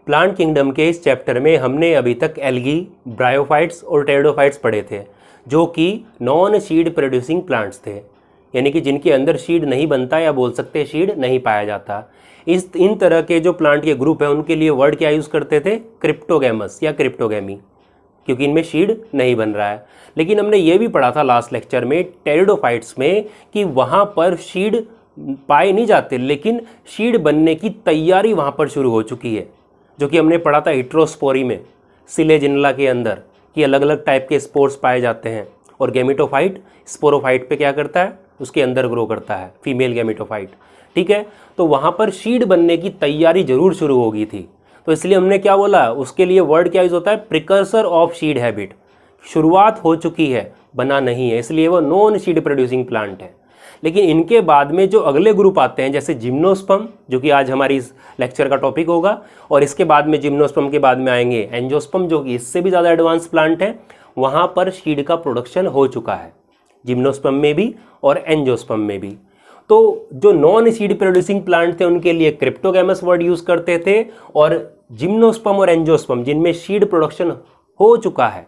Plant kingdom के इस chapter में हमने अभी तक एल्गी, ब्रायोफाइट्स और टेरिडोफाइट्स पढ़े थे, जो कि नॉन सीड प्रोड्यूसिंग प्लांट्स थे, यानी कि जिनके अंदर सीड नहीं बनता या बोल सकते सीड नहीं पाया जाता। इन तरह के जो प्लांट के ग्रुप है उनके लिए वर्ड क्या यूज़ करते थे? क्रिप्टोगैमस या क्रिप्टोगैमी, क्योंकि इनमें सीड नहीं बन रहा है। लेकिन हमने ये भी पढ़ा था लास्ट लेक्चर में टेरिडोफाइट्स में कि वहाँ पर सीड पाए नहीं जाते, लेकिन सीड बनने की तैयारी वहाँ पर शुरू हो चुकी है, जो कि हमने पढ़ा था हिट्रोस्पोरी में, सिलेजिनला के अंदर, कि अलग अलग टाइप के स्पोर्स पाए जाते हैं और गैमेटोफाइट स्पोरोफाइट पे क्या करता है? उसके अंदर ग्रो करता है, फीमेल गैमेटोफाइट। ठीक है, तो वहाँ पर सीड बनने की तैयारी जरूर शुरू हो गई थी। तो इसलिए हमने क्या बोला, उसके लिए वर्ड क्या यूज होता है? Precursor of seed habit. शुरुआत हो चुकी है, बना नहीं है, इसलिए वो नॉन सीड प्रोड्यूसिंग प्लांट है। लेकिन इनके बाद में जो अगले ग्रुप आते हैं, जैसे जिम्नोस्पर्म, जो कि आज हमारी इस लेक्चर का टॉपिक होगा, और इसके बाद में जिम्नोस्पर्म के बाद में आएंगे एंजियोस्पर्म, जो कि इससे भी ज़्यादा एडवांस प्लांट है। वहाँ पर सीड का प्रोडक्शन हो चुका है, जिम्नोस्पर्म में भी और एंजियोस्पर्म में भी। तो जो नॉन सीड प्रोड्यूसिंग प्लांट थे उनके लिए क्रिप्टोगैमस वर्ड यूज़ करते थे, और जिम्नोस्पर्म और एंजियोस्पर्म जिनमें सीड प्रोडक्शन हो चुका है,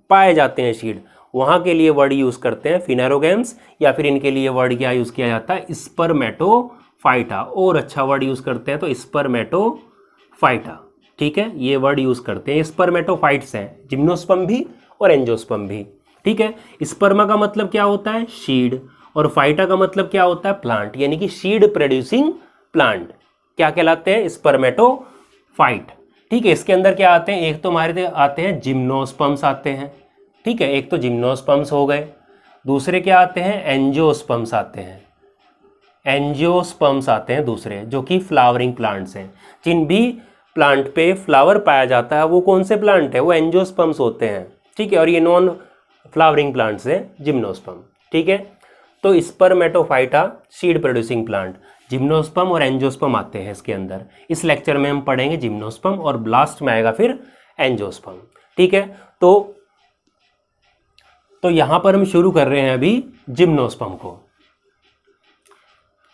पाए जाते हैं सीड, वहाँ के लिए वर्ड यूज़ करते हैं फिनेरोगैम्स, या फिर इनके लिए वर्ड क्या यूज़ किया जाता है? स्पर्मेटोफाइटा। और अच्छा वर्ड यूज़ करते हैं तो स्पर्मेटोफाइटा। ठीक है, ये वर्ड यूज़ करते हैं। स्पर्मेटोफाइट्स हैं, जिम्नोस्पर्म भी और एंजियोस्पर्म भी। ठीक है, स्पर्मा का मतलब क्या होता है? सीड, और फाइटा का मतलब क्या होता है? प्लांट, यानी कि सीड प्रोड्यूसिंग प्लांट क्या कहलाते हैं? स्पर्मेटोफाइट। ठीक है, इसके अंदर क्या आते हैं? एक तो हमारे आते हैं जिम्नोस्पर्म्स आते हैं। ठीक है, एक तो जिम्नोस्पर्म्स हो गए, दूसरे क्या आते हैं? एंजियोस्पर्म्स आते हैं। एंजियोस्पर्म्स आते हैं दूसरे, जो कि फ्लावरिंग प्लांट्स हैं। जिन भी प्लांट पे फ्लावर पाया जाता है वो कौन से प्लांट है? वो एंजियोस्पर्म्स होते हैं। ठीक है, और ये नॉन फ्लावरिंग प्लांट्स हैं जिम्नोस्पर्म। ठीक है, तो Spermatophyta seed producing plant, gymnosperm और एंजियोस्पर्म आते हैं इसके अंदर। इस लेक्चर में हम पढ़ेंगे जिम्नोस्पर्म, और लास्ट में आएगा फिर एंजियोस्पर्म। ठीक है, तो यहाँ पर हम शुरू कर रहे हैं अभी जिम्नोस्पर्म को।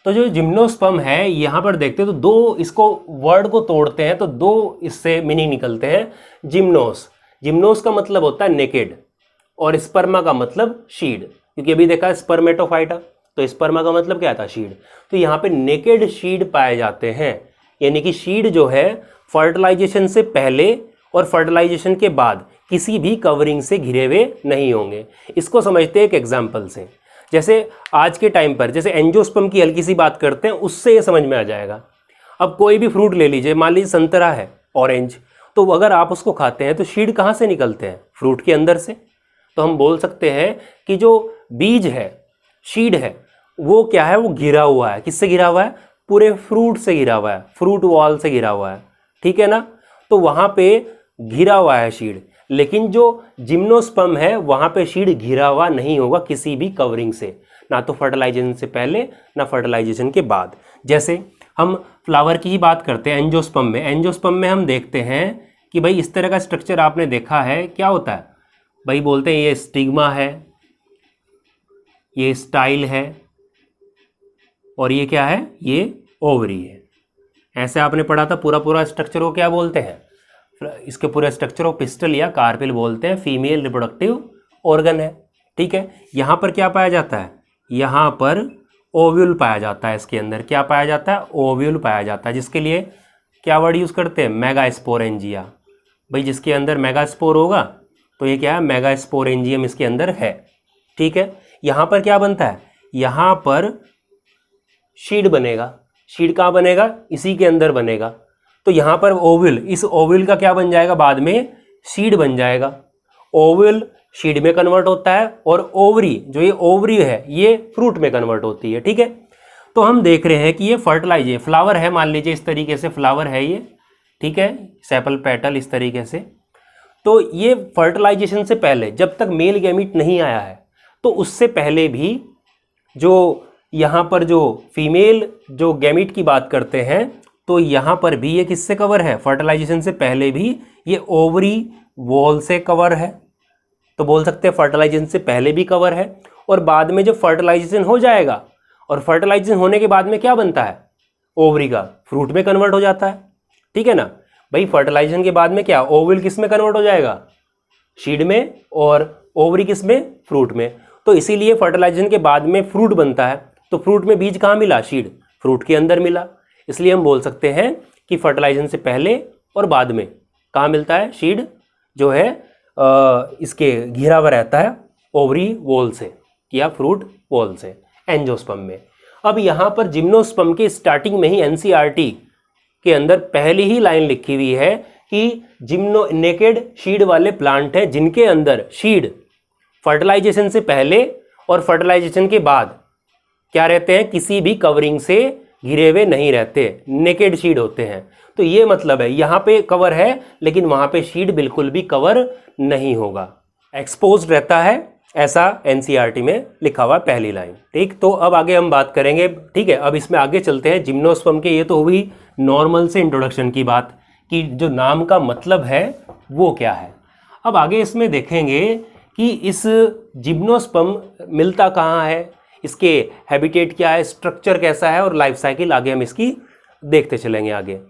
तो जो जिम्नोस्पर्म है, यहाँ पर देखते हैं तो दो, इसको वर्ड को तोड़ते हैं तो दो इससे मीनिंग निकलते हैं। जिम्नोस का मतलब होता है नेकेड, और स्पर्मा का मतलब शीड, क्योंकि अभी देखा स्पर्मेटोफाइटा, तो स्पर्मा का मतलब क्या था? शीड। तो यहाँ पे नेकेड शीड पाए जाते हैं, यानी कि शीड जो है फर्टिलाइजेशन से पहले और फर्टिलाइजेशन के बाद किसी भी कवरिंग से घिरे हुए नहीं होंगे। इसको समझते हैं एक एग्जाम्पल से। जैसे आज के टाइम पर जैसे एंजियोस्पर्म की हल्की सी बात करते हैं, उससे ये समझ में आ जाएगा। अब कोई भी फ्रूट ले लीजिए, मान लीजिए संतरा है, ऑरेंज, तो अगर आप उसको खाते हैं तो शीड कहाँ से निकलते हैं? फ्रूट के अंदर से। तो हम बोल सकते हैं कि जो बीज है, शीड है, वो क्या है? वो घिरा हुआ है। किससे घिरा हुआ है? पूरे फ्रूट से घिरा हुआ है, फ्रूट वॉल से घिरा हुआ है। ठीक है ना, तो वहाँ पे घिरा हुआ है शीड। लेकिन जो जिम्नोस्पर्म है वहाँ पे शीड घिरा हुआ नहीं होगा किसी भी कवरिंग से, ना तो फर्टिलाइजेशन से पहले ना फर्टिलाइजेशन के बाद। जैसे हम फ्लावर की ही बात करते हैं एंजियोस्पर्म में हम देखते हैं कि भाई इस तरह का स्ट्रक्चर आपने देखा है। क्या होता है भाई? बोलते हैं ये स्टिग्मा है, ये स्टाइल है, और ये क्या है? ये ओवरी है। ऐसे आपने पढ़ा था। पूरा स्ट्रक्चर को क्या बोलते हैं? इसके पूरे स्ट्रक्चर को पिस्टल या कार्पेल बोलते हैं। फीमेल रिप्रोडक्टिव ऑर्गन है। ठीक है, यहाँ पर क्या पाया जाता है? यहाँ पर ओव्यूल पाया जाता है। इसके अंदर क्या पाया जाता है? ओव्यूल पाया जाता है, जिसके लिए क्या वर्ड यूज़ करते हैं? मेगास्पोरेंजिया। भाई जिसके अंदर मेगास्पोर होगा तो ये क्या है? मेगास्पोरेंजियम इसके अंदर है। ठीक है, यहाँ पर क्या बनता है? यहाँ पर शीड बनेगा। शीड कहाँ बनेगा? इसी के अंदर बनेगा। तो यहाँ पर ओवल, इस ओवल का क्या बन जाएगा? बाद में शीड बन जाएगा। ओवल शीड में कन्वर्ट होता है, और ओवरी, जो ये ओवरी है, ये फ्रूट में कन्वर्ट होती है। ठीक है, तो हम देख रहे हैं कि ये फर्टिलाइज फ्लावर है। मान लीजिए इस तरीके से फ्लावर है ये। ठीक है, सेपल पेटल इस तरीके से। तो ये फर्टिलाइजेशन से पहले, जब तक मेल गैमीट नहीं आया है, तो उससे पहले भी जो यहाँ पर जो फीमेल जो गैमीट की बात करते हैं, तो यहाँ पर भी ये किससे कवर है? फर्टिलाइजेशन से पहले भी ये ओवरी वॉल से कवर है। तो बोल सकते हैं फर्टिलाइजेशन से पहले भी कवर है, और बाद में जब फर्टिलाइजेशन हो जाएगा, और फर्टिलाइजेशन होने के बाद में क्या बनता है? ओवरी का फ्रूट में कन्वर्ट हो जाता है। ठीक है ना, भाई फर्टिलाइजेशन के बाद में क्या, ओवल किस में कन्वर्ट हो जाएगा, शीड में, और ओवरी किस में, फ्रूट में। तो इसीलिए फर्टिलाइजेशन के बाद में फ्रूट बनता है, तो फ्रूट में बीज कहाँ मिला, शीड, फ्रूट के अंदर मिला। इसलिए हम बोल सकते हैं कि फर्टिलाइजेशन से पहले और बाद में कहाँ मिलता है, शीड जो है इसके घिरा हुआ रहता है ओवरी वॉल से या फ्रूट वॉल से, एंजियोस्पर्म में। अब यहाँ पर जिम्नोस्पर्म के स्टार्टिंग में ही एनसीईआरटी के अंदर पहली ही लाइन लिखी हुई है कि नेकेड शीड वाले प्लांट हैं जिनके अंदर शीड फर्टिलाइजेशन से पहले और फर्टिलाइजेशन के बाद क्या रहते हैं, किसी भी कवरिंग से घिरे हुए नहीं रहते, नेकेड शीड होते हैं। तो ये मतलब है यहाँ पे कवर है लेकिन वहाँ पे शीड बिल्कुल भी कवर नहीं होगा, एक्सपोज्ड रहता है, ऐसा एनसीईआरटी में लिखा हुआ पहली लाइन। ठीक, तो अब आगे हम बात करेंगे। ठीक है, अब इसमें आगे चलते हैं जिम्नोस्पर्म के। ये तो हुई नॉर्मल से इंट्रोडक्शन की बात कि जो नाम का मतलब है वो क्या है। अब आगे इसमें देखेंगे कि इस जिम्नोस्पर्म मिलता कहाँ है, इसके हैबिटेट क्या है, स्ट्रक्चर कैसा है और लाइफ साइकिल आगे हम इसकी देखते चलेंगे आगे।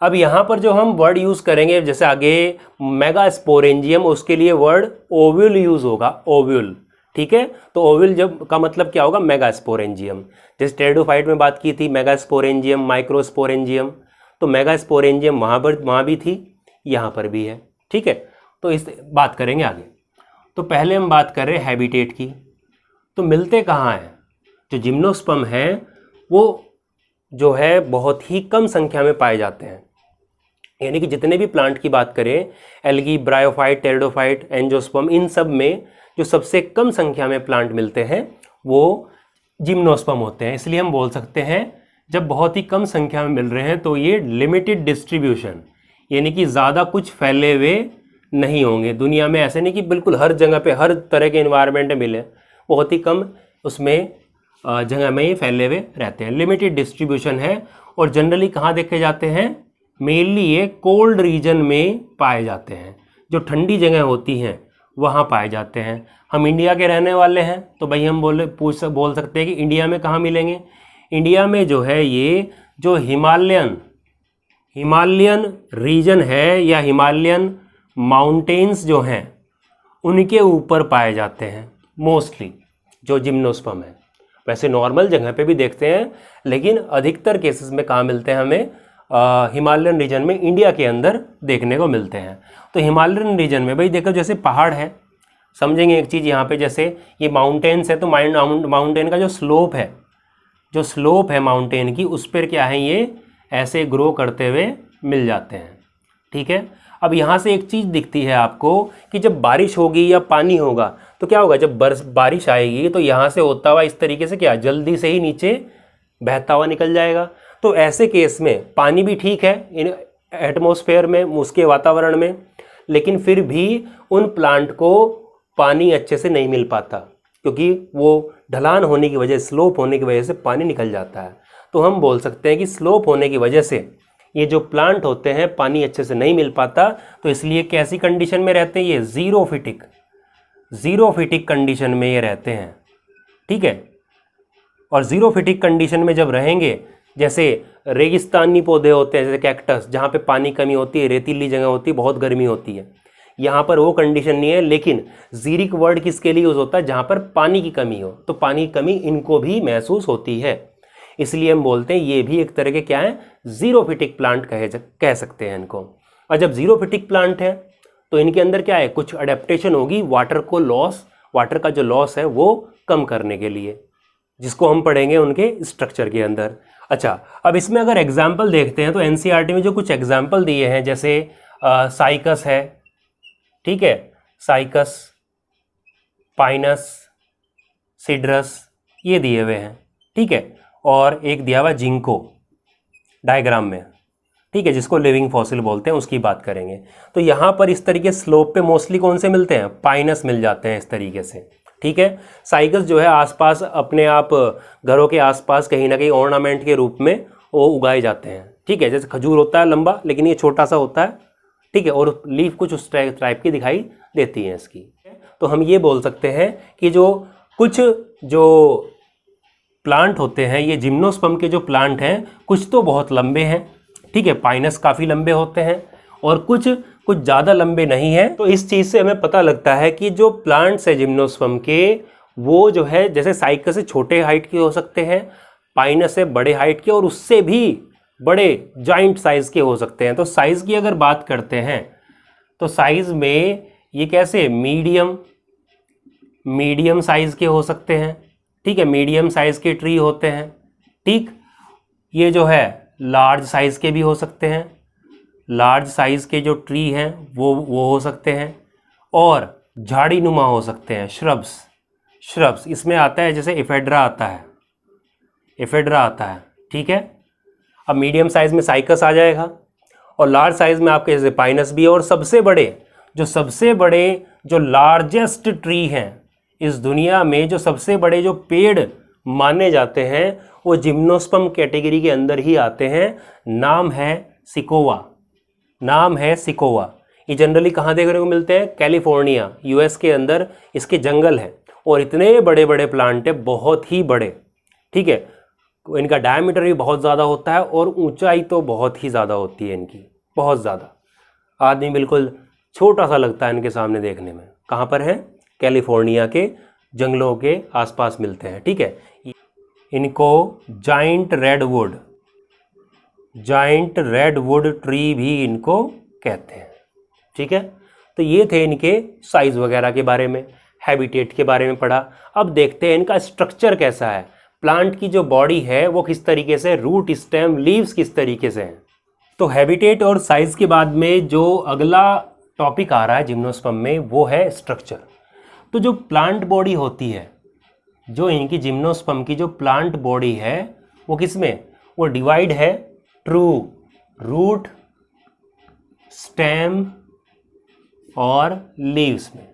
अब यहाँ पर जो हम वर्ड यूज़ करेंगे, जैसे आगे मेगास्पोरेंजियम, उसके लिए वर्ड ओव्यूल यूज़ होगा, ओव्यूल। ठीक है, तो ओव्यूल जब का मतलब क्या होगा, मेगास्पोरेंजियम। जैसे टेरिडोफाइट में बात की थी, मेगास्पोरेंजियम, माइक्रोस्पोरेंजियम, तो मेगास्पोरेंजियम वहाँ भी थी, यहाँ पर भी है। ठीक है, तो इस बात करेंगे आगे। तो पहले हम बात कर रहे हैं हैबिटेट की। तो मिलते कहाँ हैं, जो जिम्नोस्पर्म है वो जो है बहुत ही कम संख्या में पाए जाते हैं। यानी कि जितने भी प्लांट की बात करें, एल्गी, ब्रायोफाइट, टेरिडोफाइट, एंजियोस्पर्म, इन सब में जो सबसे कम संख्या में प्लांट मिलते हैं वो जिम्नोस्पर्म होते हैं। इसलिए हम बोल सकते हैं जब बहुत ही कम संख्या में मिल रहे हैं तो ये लिमिटेड डिस्ट्रीब्यूशन, यानी कि ज़्यादा कुछ फैले हुए नहीं होंगे दुनिया में। ऐसे नहीं कि बिल्कुल हर जगह पे हर तरह के इन्वायरमेंट में मिले, बहुत ही कम उसमें जगह में ही फैले हुए रहते हैं। लिमिटेड डिस्ट्रीब्यूशन है और जनरली कहाँ देखे जाते हैं, मेनली ये कोल्ड रीजन में पाए जाते हैं, जो ठंडी जगह होती हैं वहाँ पाए जाते हैं। हम इंडिया के रहने वाले हैं तो भाई हम बोल सकते हैं कि इंडिया में कहाँ मिलेंगे। इंडिया में जो है ये जो हिमालयन रीजन है या हिमालयन माउंटेन्स जो हैं उनके ऊपर पाए जाते हैं मोस्टली जो जिम्नोस्पर्म है। वैसे नॉर्मल जगह पे भी देखते हैं लेकिन अधिकतर केसेस में कहाँ मिलते हैं हमें, हिमालयन रीजन में, इंडिया के अंदर देखने को मिलते हैं। तो हिमालयन रीजन में भाई देखो जैसे पहाड़ है, समझेंगे एक चीज़ यहाँ पे, जैसे ये माउंटेन्स है तो माउंटेन का जो स्लोप है माउंटेन की, उस पर क्या है ये ऐसे ग्रो करते हुए मिल जाते हैं। ठीक है, अब यहाँ से एक चीज़ दिखती है आपको कि जब बारिश होगी या पानी होगा तो क्या होगा, जब बारिश आएगी तो यहाँ से होता हुआ इस तरीके से क्या जल्दी से ही नीचे बहता हुआ निकल जाएगा। तो ऐसे केस में पानी भी ठीक है इन एटमॉस्फेयर में, उसके वातावरण में, लेकिन फिर भी उन प्लांट को पानी अच्छे से नहीं मिल पाता क्योंकि वो ढलान होने की वजह, स्लोप होने की वजह से पानी निकल जाता है। तो हम बोल सकते हैं कि स्लोप होने की वजह से ये जो प्लांट होते हैं पानी अच्छे से नहीं मिल पाता, तो इसलिए कैसी कंडीशन में रहते हैं ये, ज़ीरोफिटिक कंडीशन में ये रहते हैं। ठीक है, और ज़ीरोफिटिक कंडीशन में जब रहेंगे, जैसे रेगिस्तानी पौधे होते हैं जैसे कैक्टस, जहाँ पे पानी कमी होती है, रेतीली जगह होती है, बहुत गर्मी होती है, यहाँ पर वो कंडीशन नहीं है। लेकिन ज़ीरिक वर्ड किसके लिए यूज़ होता है, जहाँ पर पानी की कमी हो, तो पानी की कमी इनको भी महसूस होती है, इसलिए हम बोलते हैं ये भी एक तरह के क्या है, ज़ीरोफिटिक प्लांट कह सकते हैं इनको। और जब ज़ीरोफिटिक प्लांट है तो इनके अंदर क्या है, कुछ अडेप्टेशन होगी वाटर का जो लॉस है वो कम करने के लिए, जिसको हम पढ़ेंगे उनके स्ट्रक्चर के अंदर। अच्छा, अब इसमें अगर एग्जाम्पल देखते हैं तो एनसीईआरटी में जो कुछ एग्जाम्पल दिए हैं, जैसे साइकस है, ठीक है, साइकस, पाइनस, सिड्रस, ये दिए हुए हैं। ठीक है, और एक दिया हुआ जिंको डायग्राम में, ठीक है, जिसको लिविंग फॉसिल बोलते हैं, उसकी बात करेंगे। तो यहाँ पर इस तरीके स्लोप पे मोस्टली कौन से मिलते हैं, पाइनस मिल जाते हैं इस तरीके से। ठीक है, साइकस जो है आसपास अपने आप घरों के आसपास कहीं ना कहीं ऑर्नामेंट के रूप में वो उगाए जाते हैं। ठीक है, जैसे खजूर होता है लंबा, लेकिन ये छोटा सा होता है। ठीक है, और लीफ कुछ उस टाइप की दिखाई देती है इसकी। तो हम ये बोल सकते हैं कि जो प्लांट होते हैं, ये जिम्नोस्पर्म के जो प्लांट हैं कुछ तो बहुत लंबे हैं। ठीक है, पाइनस काफ़ी लंबे होते हैं, और कुछ कुछ ज़्यादा लंबे नहीं हैं। तो इस चीज़ से हमें पता लगता है कि जो प्लांट्स है जिम्नोस्पर्म के, वो जो है जैसे साइकस से छोटे हाइट के हो सकते हैं, पाइनस से बड़े हाइट के, और उससे भी बड़े जाइंट साइज़ के हो सकते हैं। तो साइज़ की अगर बात करते हैं तो साइज़ में ये कैसे मीडियम साइज़ के हो सकते हैं, ठीक है, मीडियम साइज़ के ट्री होते हैं, ठीक। ये जो है लार्ज साइज़ के भी हो सकते हैं, लार्ज साइज़ के जो ट्री हैं वो हो सकते हैं, और झाड़ी नुमा हो सकते हैं, श्रब्स इसमें आता है, जैसे एफेड्रा आता है, ठीक है। अब मीडियम साइज़ में साइकस आ जाएगा, और लार्ज साइज़ में आपके जैसे पाइनस भी है, और सबसे बड़े जो लार्जेस्ट ट्री हैं इस दुनिया में, जो सबसे बड़े जो पेड़ माने जाते हैं वो जिम्नोस्पर्म कैटेगरी के अंदर ही आते हैं। नाम है सिकोवा। ये जनरली कहाँ देखने को मिलते हैं? कैलिफोर्निया, यूएस के अंदर इसके जंगल हैं, और इतने बड़े बड़े प्लांट है, बहुत ही बड़े, ठीक है। इनका डायमीटर भी बहुत ज़्यादा होता है, और ऊंचाई तो बहुत ही ज़्यादा होती है इनकी, बहुत ज़्यादा। आदमी बिल्कुल छोटा सा लगता है इनके सामने देखने में। कहाँ पर है? कैलिफोर्निया के जंगलों के आसपास मिलते हैं, ठीक है। इनको जाइंट रेडवुड ट्री भी इनको कहते हैं, ठीक है। तो ये थे इनके साइज़ वगैरह के बारे में, हैबिटेट के बारे में पढ़ा। अब देखते हैं इनका स्ट्रक्चर कैसा है, प्लांट की जो बॉडी है वो किस तरीके से, रूट, स्टेम, लीव्स किस तरीके से हैं। तो हैबिटेट और साइज़ के बाद में जो अगला टॉपिक आ रहा है जिम्नोस्पर्म में, वो है स्ट्रक्चर। तो जो प्लांट बॉडी होती है, जो इनकी जिम्नोस्पर्म की जो प्लांट बॉडी है, वो किस में, वो डिवाइड है ट्रू रूट, स्टेम और लीव्स में।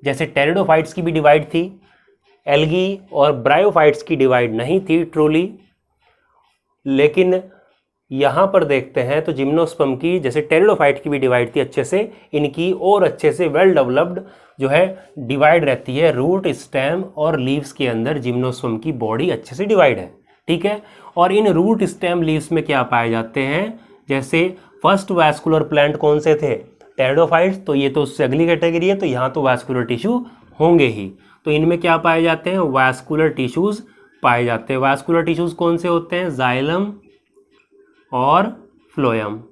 जैसे टेरिडोफाइट्स की भी डिवाइड थी, एल्गी और ब्रायोफाइट्स की डिवाइड नहीं थी ट्रूली। लेकिन यहाँ पर देखते हैं तो जिम्नोस्पर्म की, जैसे टेरिडोफाइट की भी डिवाइड थी अच्छे से, इनकी और अच्छे से वेल डेवलप्ड जो है डिवाइड रहती है। रूट, स्टेम और लीव्स के अंदर जिम्नोस्पर्म की बॉडी अच्छे से डिवाइड है, ठीक है। और इन रूट, स्टेम, लीव्स में क्या पाए जाते हैं, जैसे फर्स्ट वैस्कुलर प्लांट कौन से थे? टेरिडोफाइट्स। तो ये तो उससे अगली कैटेगरी है, तो यहाँ तो वैस्कुलर टिश्यू होंगे ही। तो इनमें क्या पाए जाते हैं? वैस्कुलर टिश्यूज़ पाए जाते हैं। वैस्कुलर टिश्यूज़ कौन से होते हैं? जाइलम और फ्लोएम,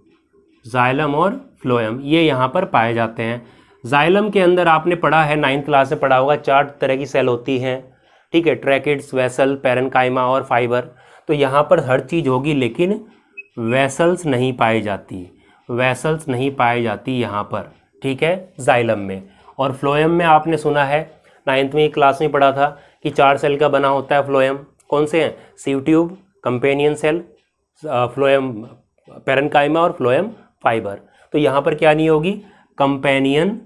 ये यहाँ पर पाए जाते हैं। जाइलम के अंदर आपने पढ़ा है, 9th क्लास में पढ़ा होगा, 4 तरह की सेल होती हैं, ठीक है, ट्रैकिड्स, वेसल, पैरेन्काइमा और फाइबर। तो यहाँ पर हर चीज़ होगी, लेकिन वेसल्स नहीं पाई जाती यहाँ पर, ठीक है, जाइलम में। और फ्लोएम में आपने सुना है, 9th में क्लास में पढ़ा था कि 4 सेल का बना होता है फ्लोएम। कौन से हैं? Sieve tube, companion cell, phloem parenchyma और फ्लोएम फाइबर। तो यहाँ पर क्या नहीं होगी? कंपेनियन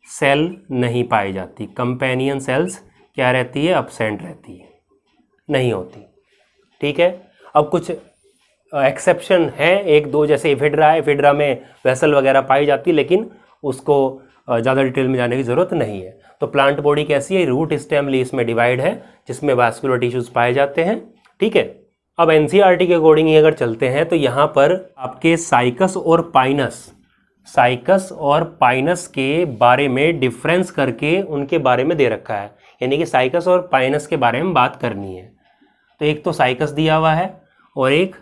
सेल नहीं पाई जाती। कंपेनियन सेल्स क्या रहती है? अब्सेंट रहती है, नहीं होती, ठीक है। अब कुछ एक्सेप्शन है, 1-2, जैसे एफेड्रा है, एफेड्रा में वेसल वगैरह पाई जाती है, लेकिन उसको ज़्यादा डिटेल में जाने की ज़रूरत नहीं है। तो प्लांट बॉडी कैसी है? रूट, स्टेम, लीव्स में डिवाइड है, जिसमें वास्कुलर टिश्यूज़ पाए जाते हैं, ठीक है। अब एनसीईआरटी के अकॉर्डिंग ही अगर चलते हैं तो यहाँ पर आपके साइकस और पाइनस के बारे में डिफरेंस करके उनके बारे में दे रखा है, यानी कि साइकस और पाइनस के बारे में बात करनी है। तो एक तो साइकस दिया हुआ है और एक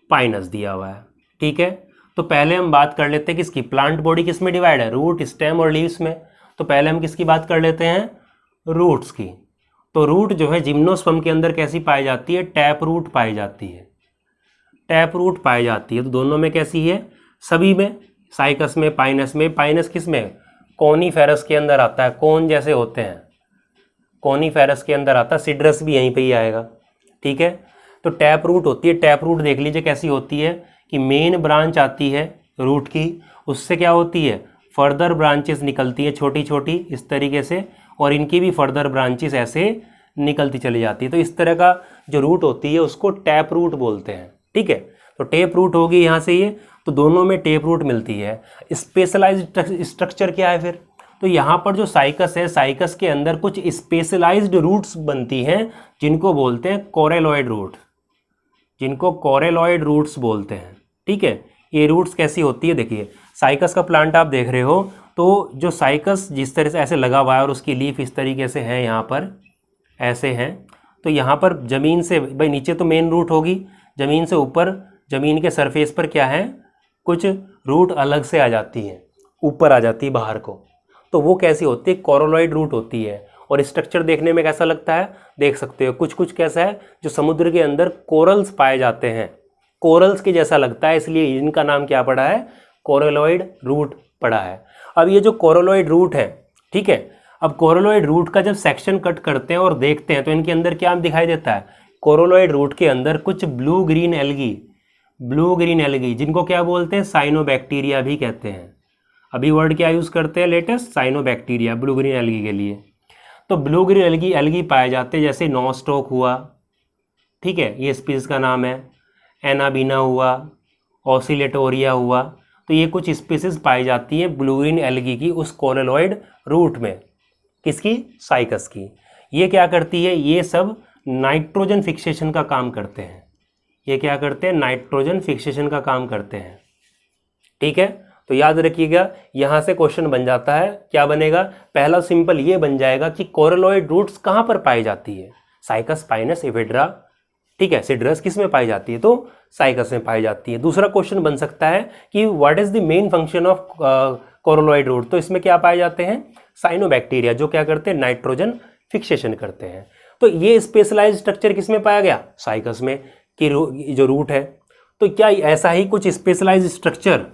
पाइनस दिया हुआ है, ठीक है। तो पहले हम बात कर लेते हैं किसकी, प्लांट बॉडी किस में डिवाइड है? रूट, स्टेम और लीव्स में। तो पहले हम किसकी बात कर लेते हैं? रूट्स की। तो रूट जो है जिम्नोस्पर्म के अंदर कैसी पाई जाती है? टैप रूट पाई जाती है। तो दोनों में कैसी है? सभी में, साइकस में, पाइनस में। पाइनस किस में? कोनीफेरस के अंदर आता है, कोन जैसे होते हैं, कोनीफेरस के अंदर आता है। सिड्रस भी यहीं पे ही आएगा, ठीक है। तो टैप रूट होती है। टैप रूट देख लीजिए कैसी होती है कि मेन ब्रांच आती है रूट की, उससे क्या होती है? फर्दर ब्रांचेस निकलती है छोटी छोटी इस तरीके से, और इनकी भी फर्दर ब्रांचेस ऐसे निकलती चली जाती है। तो इस तरह का जो रूट होती है उसको टैप रूट बोलते हैं, ठीक है। तो टेप रूट होगी यहाँ से ये, तो दोनों में टेप रूट मिलती है। स्पेशलाइज्ड स्ट्रक्चर क्या है फिर? तो यहाँ पर जो साइकस है, साइकस के अंदर कुछ स्पेशलाइज्ड रूट्स बनती हैं जिनको बोलते हैं कोरेलॉइड रूट, जिनको कोरेलॉइड रूट्स बोलते हैं, ठीक है। ये रूट्स कैसी होती है, देखिए साइकस का प्लांट आप देख रहे हो, तो जो साइकस जिस तरह से ऐसे लगा हुआ है और उसकी लीफ इस तरीके से है, यहाँ पर ऐसे हैं, तो यहाँ पर ज़मीन से भाई नीचे तो मेन रूट होगी, ज़मीन से ऊपर ज़मीन के सरफेस पर क्या है, कुछ रूट अलग से आ जाती हैं, ऊपर आ जाती है बाहर को, तो वो कैसी होती है, कोरोलॉइड रूट होती है। और स्ट्रक्चर देखने में कैसा लगता है, देख सकते हो कुछ कुछ कैसा है, जो समुद्र के अंदर कोरल्स पाए जाते हैं, कोरल्स के जैसा लगता है, इसलिए इनका नाम क्या पड़ा है, कोरोलॉइड रूट पड़ा है। अब ये जो कोरोलॉइड रूट है, ठीक है, अब कोरोलॉइड रूट का जब सेक्शन कट करते हैं और देखते हैं तो इनके अंदर क्या दिखाई देता है, कोरोलॉइड रूट के अंदर कुछ ब्लू ग्रीन एल्गी जिनको क्या बोलते हैं, साइनोबैक्टीरिया भी कहते हैं। अभी वर्ड क्या यूज़ करते हैं latest, cyanobacteria, blue green algae के लिए। तो ब्लू ग्रीन एल्गी पाए जाते हैं, जैसे नॉस्टॉक हुआ, ठीक है, ये स्पीसीज का नाम है, एनाबीना हुआ, ऑसिलेटोरिया हुआ, तो ये कुछ स्पीसीज पाई जाती हैं ब्लू ग्रीन एल्गी की उस कोरोलॉइड रूट में, किसकी, साइकस की। ये क्या करती है, ये सब नाइट्रोजन फिक्सेशन का काम करते हैं, ये क्या करते हैं, नाइट्रोजन फिक्सेशन का काम करते हैं, ठीक है। तो याद रखिएगा, यहाँ से क्वेश्चन बन जाता है, क्या बनेगा, पहला सिंपल ये बन जाएगा कि कोरोलॉइड रूट्स कहाँ पर पाई जाती है, साइकस, पाइनस, एफेड्रा, ठीक है, सिड्रस किस में पाई जाती है, तो साइकस में पाई जाती है। दूसरा क्वेश्चन बन सकता है कि what is the main function of coralloid root, तो इसमें क्या पाए जाते हैं, साइनोबैक्टीरिया, जो क्या करते हैं, नाइट्रोजन फिक्सेशन करते हैं। तो ये स्पेशलाइज्ड स्ट्रक्चर किस में पाया गया, साइकस में, कि जो रूट है। तो क्या ऐसा ही कुछ स्पेशलाइज्ड स्ट्रक्चर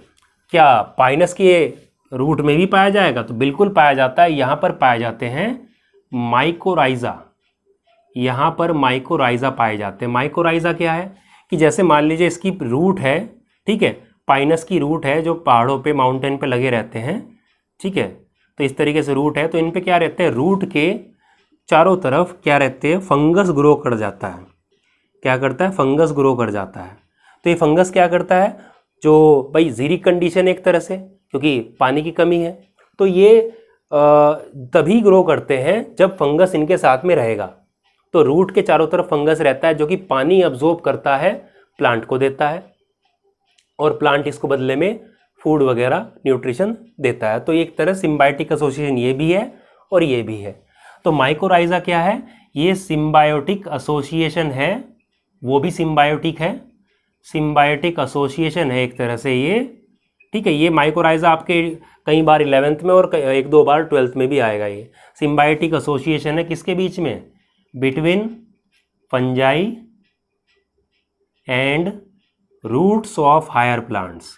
क्या पाइनस के रूट में भी पाया जाएगा, तो बिल्कुल पाया जाता है। यहाँ पर पाए जाते हैं माइकोराइजा, यहाँ पर माइकोराइजा पाए जाते हैं। माइकोराइजा क्या है कि जैसे मान लीजिए इसकी रूट है, ठीक है, पाइनस की रूट है जो पहाड़ों पे, माउंटेन पे लगे रहते हैं, ठीक है, तो इस तरीके से रूट है, तो इन पे क्या रहते हैं, रूट के चारों तरफ क्या रहते हैं, फंगस ग्रो कर जाता है। क्या करता है, फंगस ग्रो कर जाता है। तो ये फंगस क्या करता है, जो भाई जीरिक कंडीशन एक तरह से, क्योंकि पानी की कमी है, तो ये तभी ग्रो करते हैं जब फंगस इनके साथ में रहेगा। तो रूट के चारों तरफ फंगस रहता है जो कि पानी अब्जॉर्ब करता है, प्लांट को देता है, और प्लांट इसको बदले में फूड वगैरह न्यूट्रिशन देता है। तो एक तरह सिम्बायोटिक एसोसिएशन ये भी है और ये भी है। तो माइकोराइजा क्या है, ये सिम्बायोटिक एसोसिएशन है, वो भी सिम्बायोटिक है, सिम्बायोटिक एसोसिएशन है एक तरह से ये, ठीक है। ये माइकोराइजा आपके कई बार 11th में और एक दो बार 12th में भी आएगा। ये सिम्बायोटिक एसोसिएशन है किसके बीच में, between fungi and roots of higher plants,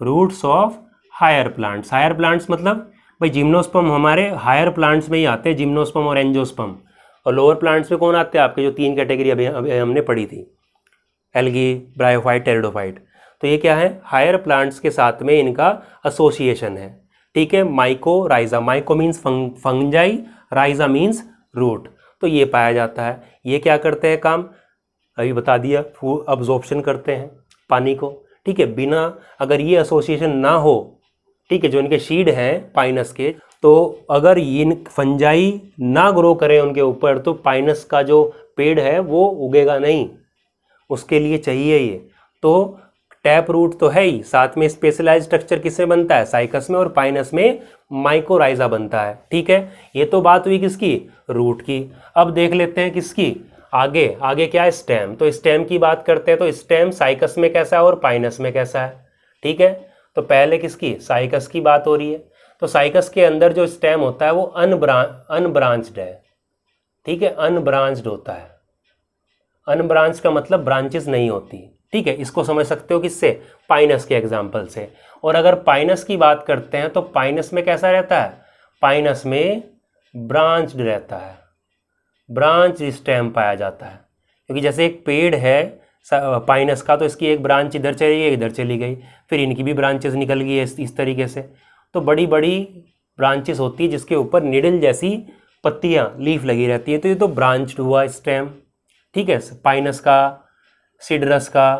roots of higher plants. Higher plants मतलब भाई जिम्नोस्पर्म हमारे हायर प्लांट्स में ही आते हैं, जिम्नोस्पर्म और एंजियोस्पर्म। और लोअर प्लांट्स में कौन आते हैं आपके, जो 3 कैटेगरी अभी हमने पढ़ी थी, एल्गी, ब्रायोफाइट, टेरिडोफाइट। तो ये क्या है, हायर प्लांट्स के साथ में इनका एसोसिएशन है, ठीक है। Mycorrhiza, myco means fungi, rhiza means root, तो ये पाया जाता है। ये क्या करते हैं काम, अभी बता दिया, अब्जॉर्प्शन करते हैं पानी को, ठीक है। बिना अगर ये एसोसिएशन ना हो, ठीक है, जो इनके शीड हैं पाइनस के, तो अगर इन फंजाई ना ग्रो करें उनके ऊपर, तो पाइनस का जो पेड़ है वो उगेगा नहीं, उसके लिए चाहिए ये। तो टैप रूट तो है ही, साथ में स्पेशलाइज्ड स्ट्रक्चर किसमें बनता है, साइकस में, और पाइनस में माइकोराइजा बनता है, ठीक है। ये तो बात हुई किसकी, रूट की। अब देख लेते हैं किसकी, आगे। आगे क्या है, स्टेम। तो स्टेम की बात करते हैं, तो स्टेम साइकस में कैसा है और पाइनस में कैसा है, ठीक है। तो पहले किसकी, साइकस की बात हो रही है। तो साइकस के अंदर जो स्टेम होता है वो अनब्रांच्ड है, ठीक है, अनब्रांच्ड होता है। अनब्रांच का मतलब ब्रांचेस नहीं होती, ठीक है। इसको समझ सकते हो किससे, पाइनस के एग्जाम्पल से। और अगर पाइनस की बात करते हैं तो पाइनस में कैसा रहता है, पाइनस में ब्रांच्ड रहता है, ब्रांच स्टेम पाया जाता है। क्योंकि जैसे एक पेड़ है पाइनस का, तो इसकी एक ब्रांच इधर चली गई, इधर चली गई, फिर इनकी भी ब्रांचेस निकल गई इस तरीके से। तो बड़ी बड़ी ब्रांचेस होती है जिसके ऊपर निडल जैसी पत्तियाँ, लीफ लगी रहती है, तो ये तो ब्रांच्ड हुआ स्टेम, ठीक है। पाइनस का, सिड्रस का,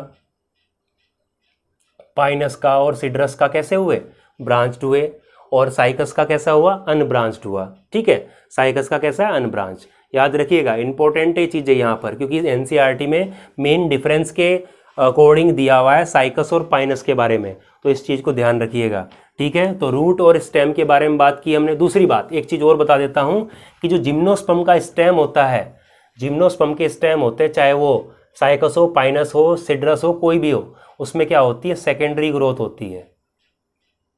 पाइनस का और सिड्रस का कैसे हुए, ब्रांच्ड हुए। और साइकस का कैसा हुआ, अनब्रांच्ड हुआ, ठीक है। साइकस का कैसा है, अनब्रांच। याद रखिएगा, इंपॉर्टेंट ये चीज़ है यहाँ पर, क्योंकि एनसीईआरटी में मेन डिफरेंस के अकॉर्डिंग दिया हुआ है साइकस और पाइनस के बारे में, तो इस चीज़ को ध्यान रखिएगा। ठीक है, तो रूट और स्टेम के बारे में बात की हमने। दूसरी बात, एक चीज़ और बता देता हूँ कि जो जिम्नोस्पर्म का स्टेम होता है, जिम्नोस्पर्म के स्टेम होते हैं, चाहे वो साइकस हो, पाइनस हो, सिड्रस हो, कोई भी हो, उसमें क्या होती है, सेकेंडरी ग्रोथ होती है।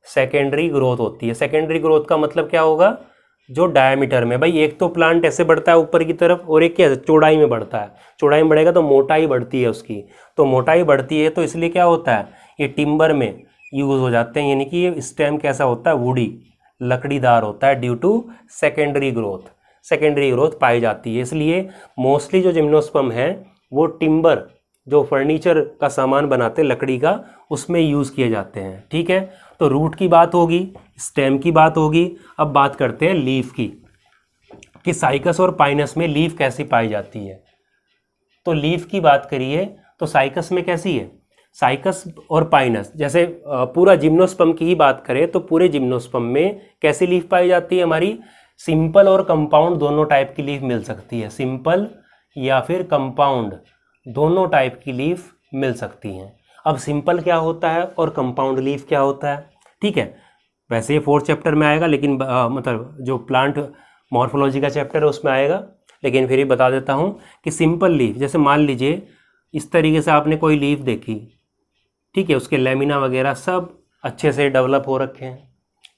सेकेंडरी ग्रोथ होती है। सेकेंडरी ग्रोथ का मतलब क्या होगा, जो डायमीटर में, भाई एक तो प्लांट ऐसे बढ़ता है ऊपर की तरफ और एक क्या चौड़ाई में बढ़ता है। चौड़ाई में बढ़ेगा तो मोटाई बढ़ती है उसकी, तो मोटाई बढ़ती है तो इसलिए क्या होता है, ये टिम्बर में यूज हो जाते हैं। यानी कि ये स्टेम कैसा होता है, वुडी, लकड़ीदार होता है due to secondary growth. Secondary growth पाई जाती है, इसलिए मोस्टली जो जिम्नोस्पर्म है वो टिम्बर, जो फर्नीचर का सामान बनाते हैं लकड़ी का, उसमें यूज़ किए जाते हैं। ठीक है, तो रूट की बात होगी, स्टेम की बात होगी। अब बात करते हैं लीफ की, कि साइकस और पाइनस में लीफ कैसी पाई जाती है। तो लीफ की बात करिए तो साइकस में कैसी है, साइकस और पाइनस, जैसे पूरा जिम्नोस्पर्म की ही बात करें तो पूरे जिम्नोस्पर्म में कैसी लीफ पाई जाती है हमारी, सिंपल और कंपाउंड दोनों टाइप की लीफ मिल सकती है। सिंपल या फिर कंपाउंड, दोनों टाइप की लीफ मिल सकती हैं। अब सिंपल क्या होता है और कंपाउंड लीफ क्या होता है, ठीक है, वैसे ये 4th चैप्टर में आएगा, लेकिन मतलब जो प्लांट मॉर्फोलॉजी का चैप्टर है उसमें आएगा, लेकिन फिर ही बता देता हूँ कि सिंपल लीफ, जैसे मान लीजिए इस तरीके से आपने कोई लीफ देखी, ठीक है, उसके लेमिना वगैरह सब अच्छे से डेवलप हो रखे हैं,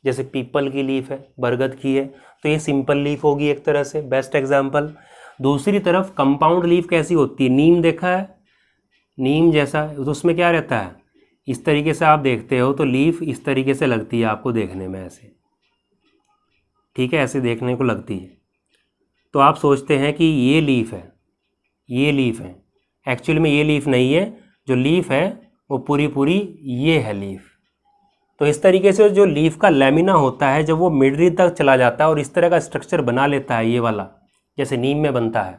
जैसे पीपल की लीफ है, बरगद की है, तो ये सिंपल लीफ होगी एक तरह से, बेस्ट एग्जाम्पल। दूसरी तरफ कंपाउंड लीफ कैसी होती है, नीम देखा है, नीम जैसा, तो उसमें क्या रहता है, इस तरीके से आप देखते हो तो लीफ इस तरीके से लगती है आपको देखने में ऐसे, ठीक है, ऐसे देखने को लगती है। तो आप सोचते हैं कि ये लीफ है, ये लीफ है, एक्चुअली में ये लीफ नहीं है, जो लीफ है वो पूरी पूरी ये है लीफ। तो इस तरीके से जो लीफ का लेमिना होता है, जब वो मिडरी तक चला जाता है और इस तरह का स्ट्रक्चर बना लेता है, ये वाला जैसे नीम में बनता है,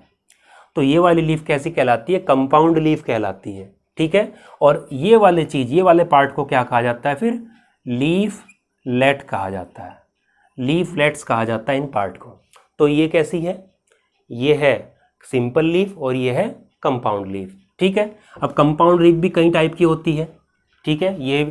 तो ये वाली लीफ कैसी कहलाती है, कंपाउंड लीफ कहलाती है। ठीक है, और ये वाले चीज़, ये वाले पार्ट को क्या कहा जाता है, फिर लीफ लेट कहा जाता है, लीफ लेट्स कहा जाता है इन पार्ट को। तो ये कैसी है, ये है सिंपल लीफ और ये है कंपाउंड लीफ। ठीक है, अब कंपाउंड लीफ भी कई टाइप की होती है, ठीक है, ये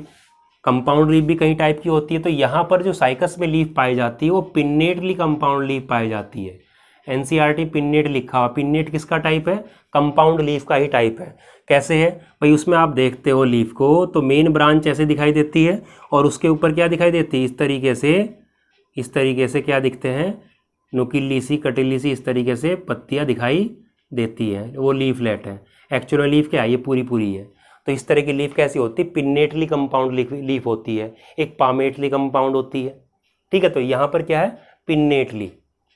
कंपाउंड लीफ भी कई टाइप की होती है। तो यहाँ पर जो साइकस में लीफ पाई जाती है वो पिन्नेटली कंपाउंड लीफ पाई जाती है। एनसीईआरटी पिन्नेट लिखा हुआ, पिन्नेट किसका टाइप है, कंपाउंड लीफ का ही टाइप है। कैसे है भाई, उसमें आप देखते हो लीफ को तो मेन ब्रांच ऐसे दिखाई देती है और उसके ऊपर क्या दिखाई देती है, इस तरीके से क्या दिखते हैं, नुकीली सी, कटीली सी, इस तरीके से पत्तियां दिखाई देती है, वो लीफलेट है। एक्चुअल लीफ क्या है, ये पूरी पूरी है। तो इस तरह की लीफ कैसी होती है, पिन्नेटली कंपाउंड लीफ होती है, एक पामेटली कंपाउंड होती है। ठीक है, तो यहाँ पर क्या है, पिन्नेटली।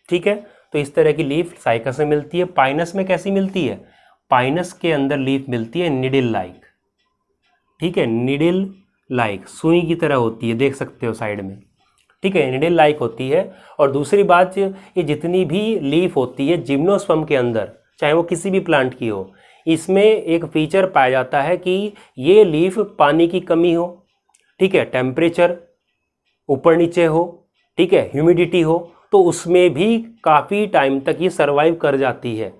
ठीक है, तो इस तरह की लीफ साइकस में मिलती है। पाइनस में कैसी मिलती है, पाइनस के अंदर लीफ मिलती है निडिल लाइक, ठीक है, निडिल लाइक, सुई की तरह होती है, देख सकते हो साइड में, ठीक है, निडिल लाइक होती है। और दूसरी बात, ये जितनी भी लीफ होती है जिम्नोस्पर्म के अंदर, चाहे वो किसी भी प्लांट की हो, इसमें एक फीचर पाया जाता है कि ये लीफ पानी की कमी हो, ठीक है, टेम्परेचर ऊपर नीचे हो, ठीक है, ह्यूमिडिटी हो, तो उसमें भी काफ़ी टाइम तक ये सर्वाइव कर जाती है,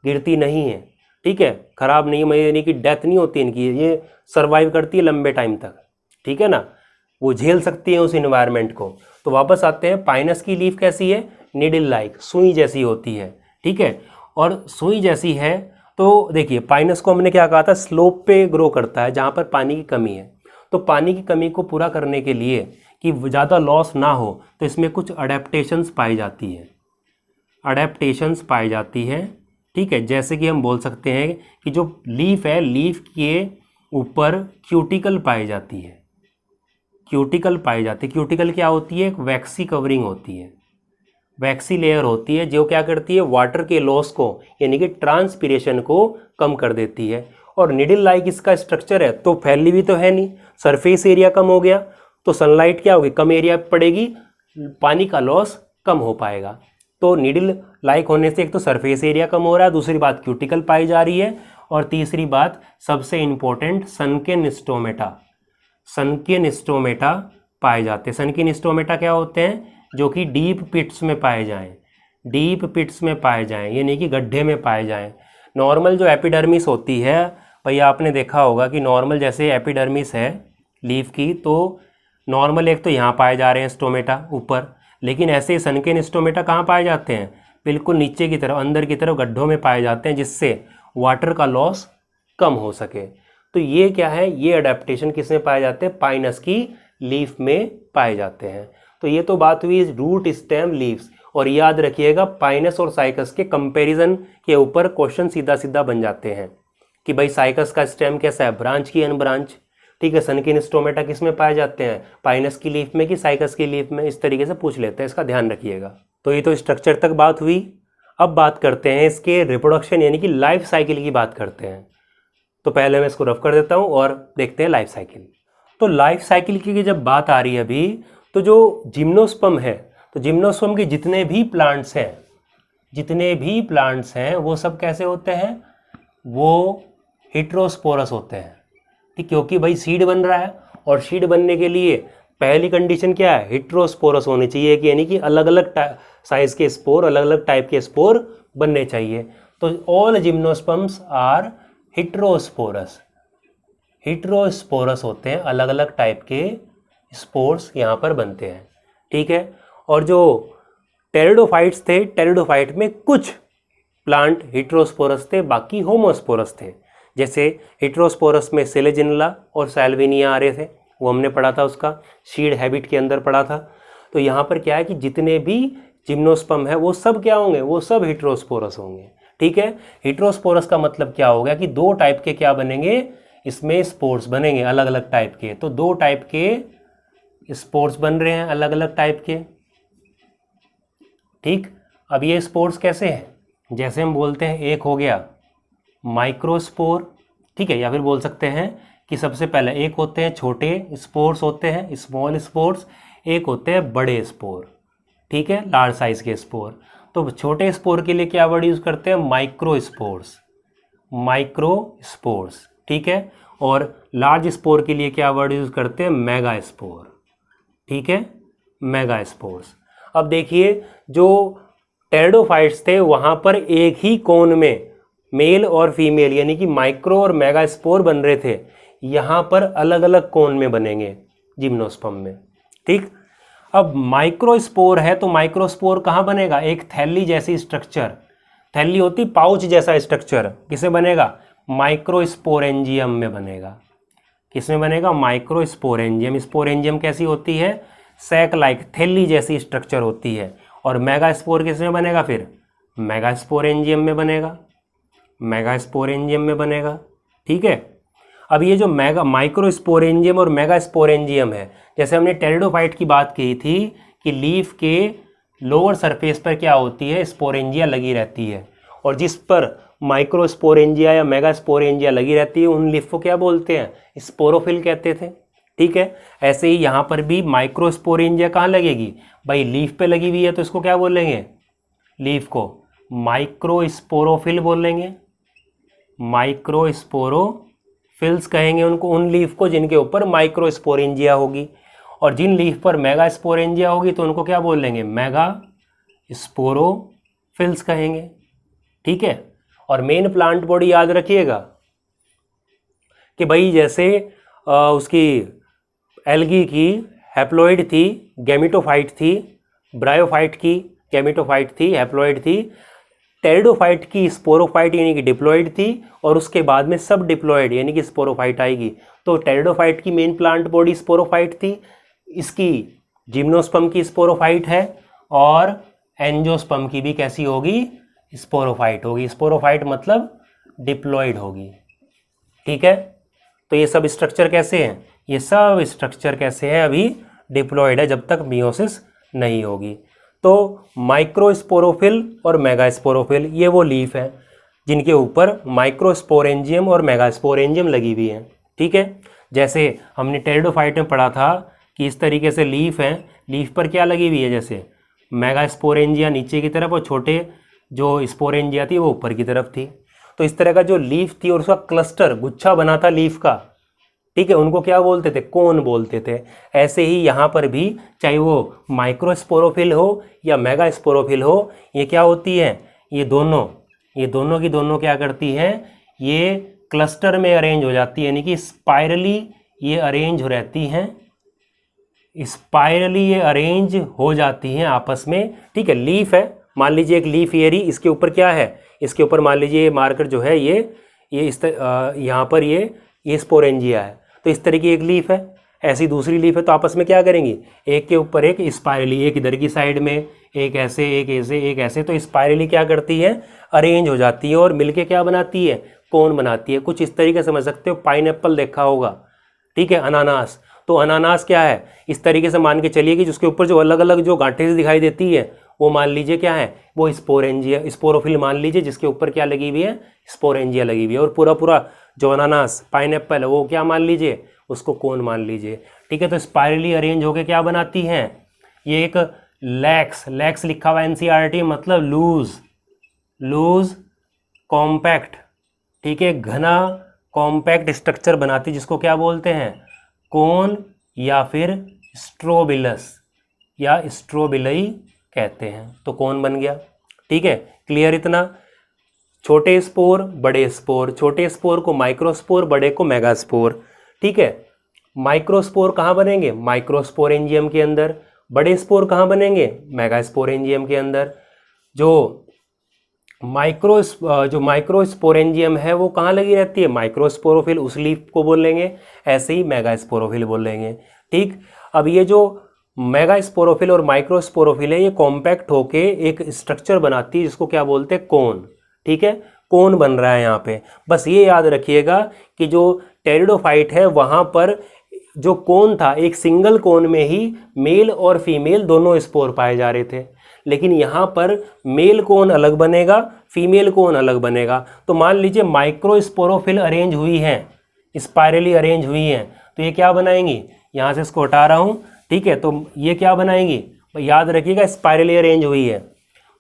गिरती नहीं है, ठीक है, ख़राब नहीं है, यानी कि डेथ नहीं होती इनकी, ये सर्वाइव करती है लंबे टाइम तक, ठीक है ना, वो झेल सकती है उस इन्वायरमेंट को। तो वापस आते हैं, पाइनस की लीफ कैसी है, निडिल लाइक, सुई जैसी होती है, ठीक है, और सुई जैसी है। तो देखिए पाइनस को हमने क्या कहा था, स्लोप पे ग्रो करता है जहाँ पर पानी की कमी है। तो पानी की कमी को पूरा करने के लिए कि ज़्यादा लॉस ना हो, तो इसमें कुछ अडेप्टेशंस पाई जाती है, अडेप्टेशंस पाई जाती है, ठीक है। जैसे कि हम बोल सकते हैं कि जो लीफ है, लीफ के ऊपर क्यूटिकल पाई जाती है, क्यूटिकल पाई जाती है। क्यूटिकल क्या होती है, एक वैक्सी कवरिंग होती है, वैक्सी लेयर होती है, जो क्या करती है, वाटर के लॉस को यानी कि ट्रांसपीरेशन को कम कर देती है। और निडिल लाइक इसका स्ट्रक्चर है, तो फैली भी तो है नहीं, सरफेस एरिया कम हो गया, तो सनलाइट क्या होगी, कम एरिया पड़ेगी, पानी का लॉस कम हो पाएगा। तो निडिल लाइक होने से एक तो सरफेस एरिया कम हो रहा है, दूसरी बात क्यूटिकल पाई जा रही है, और तीसरी बात सबसे इम्पोर्टेंट, सनकेन स्टोमेटा, सनकेन स्टोमेटा पाए जाते हैं। सनकेन स्टोमेटा क्या होते हैं, जो कि डीप पिट्स में पाए जाएं, डीप पिट्स में पाए जाएं, यानी कि गड्ढे में पाए जाएं। नॉर्मल जो एपिडर्मिस होती है भैया आपने देखा होगा कि नॉर्मल जैसे एपिडर्मिस है लीफ की, तो नॉर्मल एक तो यहाँ पाए जा रहे हैं स्टोमेटा ऊपर, लेकिन ऐसे ही सनकेन स्टोमेटा कहाँ पाए जाते हैं, बिल्कुल नीचे की तरफ, अंदर की तरफ गड्ढों में पाए जाते हैं, जिससे वाटर का लॉस कम हो सके। तो ये क्या है, ये अडेप्टेशन किस में पाए जाते हैं, पाइनस की लीफ में पाए जाते हैं। तो ये तो बात हुई रूट स्टेम लीव्स। और याद रखिएगा पाइनस और साइकस के कंपैरिजन के ऊपर क्वेश्चन सीधा सीधा बन जाते हैं कि भाई साइकस का स्टेम कैसा है, ब्रांच की अनब्रांच, ठीक है। सनकेन स्टोमेटा किस में पाए जाते हैं, पाइनस की लीफ में कि साइकस की लीफ में, इस तरीके से पूछ लेते हैं, इसका ध्यान रखिएगा। तो ये तो स्ट्रक्चर तक बात हुई। अब बात करते हैं इसके रिप्रोडक्शन यानी कि लाइफ साइकिल की बात करते हैं। तो पहले मैं इसको रफ कर देता हूँ और देखते हैं लाइफ साइकिल। तो लाइफ साइकिल की जब बात आ रही है अभी, तो जो जिम्नोस्पर्म है, तो जिम्नोस्पर्म के जितने भी प्लांट्स हैं वो सब कैसे होते हैं, वो हेटेरोस्पोरस होते हैं, ठीक, क्योंकि भाई सीड बन रहा है और सीड बनने के लिए पहली कंडीशन क्या है, हेटेरोस्पोरस होनी चाहिए, कि यानी कि अलग अलग साइज के स्पोर, अलग अलग टाइप के स्पोर बनने चाहिए। तो ऑल जिम्नोस्पर्म्स आर हेटेरोस्पोरस होते हैं, अलग अलग टाइप के स्पोर्स यहाँ पर बनते हैं, ठीक है। और जो टेरिडोफाइट्स थे, टेरिडोफाइट में कुछ प्लांट हेटेरोस्पोरस थे, बाकी होमोस्पोरस थे। जैसे हेटेरोस्पोरस में सेलेजिनला और सैल्विनिया आ रहे थे, वो हमने पढ़ा था, उसका सीड हैबिट के अंदर पढ़ा था। तो यहाँ पर क्या है कि जितने भी जिम्नोस्पर्म है वो सब क्या होंगे, वो सब हेटेरोस्पोरस होंगे, ठीक है। हेटेरोस्पोरस का मतलब क्या हो गया कि दो टाइप के क्या बनेंगे, इसमें स्पोर्स बनेंगे अलग अलग टाइप के। तो दो टाइप के स्पोर्स बन रहे हैं अलग अलग टाइप के, ठीक। अब ये स्पोर्स कैसे हैं, जैसे हम बोलते हैं एक हो गया माइक्रोस्पोर, ठीक है, या फिर बोल सकते हैं कि सबसे पहले एक होते हैं छोटे स्पोर्स होते हैं, स्मॉल स्पोर्स, एक होते हैं बड़े स्पोर, ठीक है, लार्ज साइज के स्पोर। तो छोटे स्पोर के लिए क्या वर्ड यूज़ करते हैं, माइक्रोस्पोर्स, ठीक है। और लार्ज स्पोर के लिए क्या वर्ड यूज़ करते हैं, मेगास्पोर, ठीक है, मेगास्पोर्स। अब देखिए जो टेरिडोफाइट्स थे वहाँ पर एक ही कोन में मेल और फीमेल यानी कि माइक्रो और मेगास्पोर बन रहे थे, यहाँ पर अलग अलग कोन में बनेंगे जिम्नोस्पर्म में, ठीक। अब माइक्रोस्पोर है तो माइक्रोस्पोर कहाँ बनेगा, एक थैली जैसी स्ट्रक्चर, थैली होती पाउच जैसा स्ट्रक्चर, किसे बनेगा, माइक्रोस्पोरेंजियम में बनेगा। किसमें बनेगा, माइक्रोस्पोरेंजियम। स्पोरेंजियम कैसी होती है, सैक लाइक, थैली जैसी स्ट्रक्चर होती है। और मेगास्पोर किसमें बनेगा, फिर मेगास्पोरेंजियम में बनेगा, मेगास्पोरेंजियम में बनेगा, ठीक है। अब ये जो माइक्रोस्पोरेंजियम और मेगास्पोरेंजियम है, जैसे हमने टेरिडोफाइट की बात की थी कि लीफ के लोअर सरफेस पर क्या होती है, स्पोरेंजिया लगी रहती है, और जिस पर माइक्रोस्पोरेंजिया या मेगास्पोरेंजिया लगी रहती है उन लीफ को क्या बोलते हैं, स्पोरोफिल कहते थे, ठीक है। ऐसे ही यहाँ पर भी माइक्रोस्पोरेंजिया कहाँ लगेगी, भाई लीफ पे लगी हुई है, तो इसको क्या बोलेंगे, लीफ को माइक्रोस्पोरोफिल बोलेंगे, माइक्रोस्पोरोफिल्स कहेंगे उनको, उन लीफ को जिनके ऊपर माइक्रोस्पोरेंजिया होगी। और जिन लीफ पर मेगास्पोरेंजिया होगी तो उनको क्या बोलेंगे, मेगास्पोरोफिल्स कहेंगे, ठीक है। और मेन प्लांट बॉडी याद रखिएगा कि भाई जैसे उसकी एल्गी की हैप्लॉइड थी, गैमेटोफाइट थी, ब्रायोफाइट की गैमेटोफाइट थी, हैप्लॉइड थी, टेरिडोफाइट की स्पोरोफाइट यानी कि डिप्लॉइड थी, और उसके बाद में सब डिप्लॉइड यानी कि स्पोरोफाइट आएगी। तो टेरिडोफाइट की मेन प्लांट बॉडी स्पोरोफाइट थी, इसकी जिम्नोस्पर्म की स्पोरोफाइट है, और एंजियोस्पर्म की भी कैसी होगी, स्पोरोफाइट होगी। स्पोरोफाइट मतलब डिप्लॉइड होगी, ठीक है। तो ये सब स्ट्रक्चर कैसे हैं, ये सब स्ट्रक्चर कैसे हैं, अभी डिप्लॉइड है जब तक मियोसिस नहीं होगी। तो माइक्रोस्पोरोफिल और मेगास्पोरोफिल ये वो लीफ है जिनके ऊपर माइक्रोस्पोरेंजियम और मेगास्पोरेंजियम लगी हुई हैं, ठीक है। जैसे हमने टेरिडोफाइट में पढ़ा था कि इस तरीके से लीफ है, लीफ पर क्या लगी हुई है, जैसे मेगास्पोरेंजिया नीचे की तरफ और छोटे जो स्पोरेंजिया थी वो ऊपर की तरफ थी। तो इस तरह का जो लीफ थी और उसका क्लस्टर गुच्छा बना था लीफ का, ठीक है, उनको क्या बोलते थे, कोन बोलते थे। ऐसे ही यहाँ पर भी चाहे वो माइक्रोस्पोरोफिल हो या मेगास्पोरोफिल हो, ये क्या होती है, ये दोनों की दोनों क्या करती हैं, ये क्लस्टर में अरेंज हो जाती है, यानी कि स्पाइरली ये अरेंज हो रहती हैं, स्पाइरली ये अरेंज हो जाती हैं आपस में, ठीक है। लीफ है, मान लीजिए एक लीफ एरी, इसके ऊपर क्या है, इसके ऊपर मान लीजिए ये मार्कर जो है ये यहाँ पर ये स्पोरेंजिया है, तो इस तरह की एक लीफ है, ऐसी दूसरी लीफ है, तो आपस में क्या करेंगी, एक के ऊपर एक स्पाइरली, एक इधर की साइड में, एक ऐसे, एक ऐसे, एक ऐसे, तो स्पाइरली क्या करती है, अरेंज हो जाती है और मिलके क्या बनाती है, कोन बनाती है। कुछ इस तरीके समझ सकते हो, पाइनएप्पल देखा होगा, ठीक है, अनानास, तो अनानास क्या है, इस तरीके से मान के चलिए कि जिसके ऊपर जो अलग अलग जो गांठें दिखाई देती है वो मान लीजिए क्या है, वो स्पोरेंजिया, स्पोरोफिल मान लीजिए, जिसके ऊपर क्या लगी हुई है, स्पोरेंजिया लगी हुई है, और पूरा पूरा जो अनानास पाइनएप्पल है वो क्या मान लीजिए, उसको कोन मान लीजिए, ठीक है। तो स्पाइरली अरेंज होकर क्या बनाती हैं, ये एक लैक्स लिखा हुआ एनसीईआरटी, मतलब लूज कॉम्पैक्ट, ठीक है, घना कॉम्पैक्ट स्ट्रक्चर बनाती, जिसको क्या बोलते हैं, कोन या फिर स्ट्रोबिलस या स्ट्रोबिलई कहते हैं। तो कोन बन गया, ठीक है, क्लियर इतना। छोटे स्पोर बड़े स्पोर, छोटे स्पोर को माइक्रोस्पोर, बड़े को मेगास्पोर, ठीक है। माइक्रोस्पोर कहाँ बनेंगे, माइक्रोस्पोरेंजियम के अंदर, बड़े स्पोर कहाँ बनेंगे, मेगास्पोरेंजियम के अंदर। जो माइक्रोस्पोरेंजियम है वो कहाँ लगी रहती है, माइक्रोस्पोरोफिल, उस लीफ को बोलेंगे, ऐसे ही मेगास्पोरोफिल बोलेंगे, ठीक। अब ये जो मेगास्पोरोफिल और माइक्रोस्पोरोफिल है ये कॉम्पैक्ट होके एक स्ट्रक्चर बनाती है, जिसको क्या बोलते हैं, कोन, ठीक है, कोन बन रहा है यहाँ पे। बस ये याद रखिएगा कि जो टेरिडोफाइट है वहाँ पर जो कोन था, एक सिंगल कोन में ही मेल और फीमेल दोनों स्पोर पाए जा रहे थे, लेकिन यहाँ पर मेल कोन अलग बनेगा, फीमेल कोन अलग बनेगा। तो मान लीजिए माइक्रोस्पोरोफिल अरेंज हुई हैं, स्पाइरली अरेंज हुई हैं, तो ये क्या बनाएंगी, यहाँ से इसको हटा रहा हूँ, ठीक है, तो ये क्या बनाएंगी, याद रखिएगा स्पाइरली अरेंज हुई है,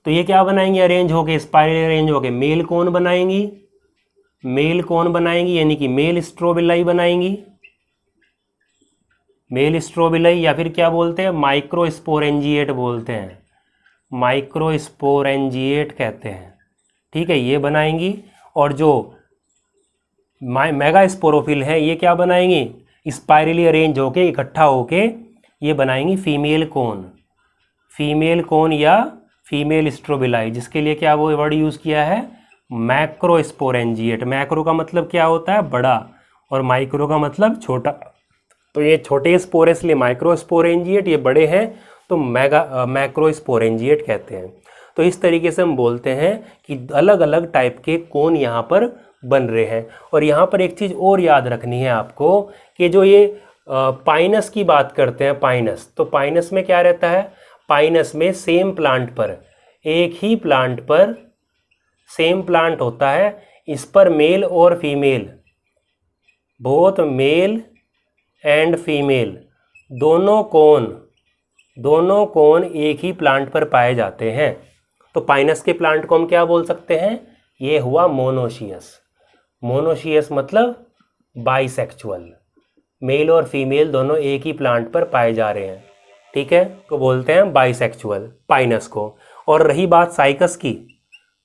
तो ये क्या बनाएंगी, अरेंज होके, स्पाइरली अरेंज होके मेल कोन बनाएंगी, यानी कि मेल स्ट्रोबिलाई बनाएंगी, मेल स्ट्रोबिलाई, या फिर क्या बोलते हैं, माइक्रोस्पोरेंजिएट बोलते हैं, माइक्रोस्पोरेंजिएट कहते हैं, ठीक है, ये बनाएंगी। और जो मेगास्पोरोफिल है ये क्या बनाएंगी, स्पाइरली अरेंज होके, इकट्ठा होके ये बनाएंगी फीमेल कोन या फीमेल स्ट्रोबिलाई, जिसके लिए क्या वो वर्ड यूज़ किया है, मैक्रोस्पोरेंजिएट। मैक्रो का मतलब क्या होता है, बड़ा, और माइक्रो का मतलब छोटा, तो ये छोटे स्पोर इसलिए माइक्रोस्पोरेंजिएट, ये बड़े हैं तो मैक्रोस्पोरेंजिएट कहते हैं। तो इस तरीके से हम बोलते हैं कि अलग अलग टाइप के कोन यहाँ पर बन रहे हैं। और यहाँ पर एक चीज़ और याद रखनी है आपको कि जो ये पाइनस की बात करते हैं, पाइनस, तो पाइनस में क्या रहता है, पाइनस में सेम प्लांट पर, एक ही प्लांट पर सेम प्लांट होता है, इस पर मेल और female, both male and female दोनों कोन एक ही प्लांट पर पाए जाते हैं। तो पाइनस के प्लांट को हम क्या बोल सकते हैं, ये हुआ मोनोशियस मतलब बाइसेक्सुअल, मेल और फीमेल दोनों एक ही प्लांट पर पाए जा रहे हैं, ठीक है, तो बोलते हैं बाइसेक्सुअल पाइनस को। और रही बात साइकस की,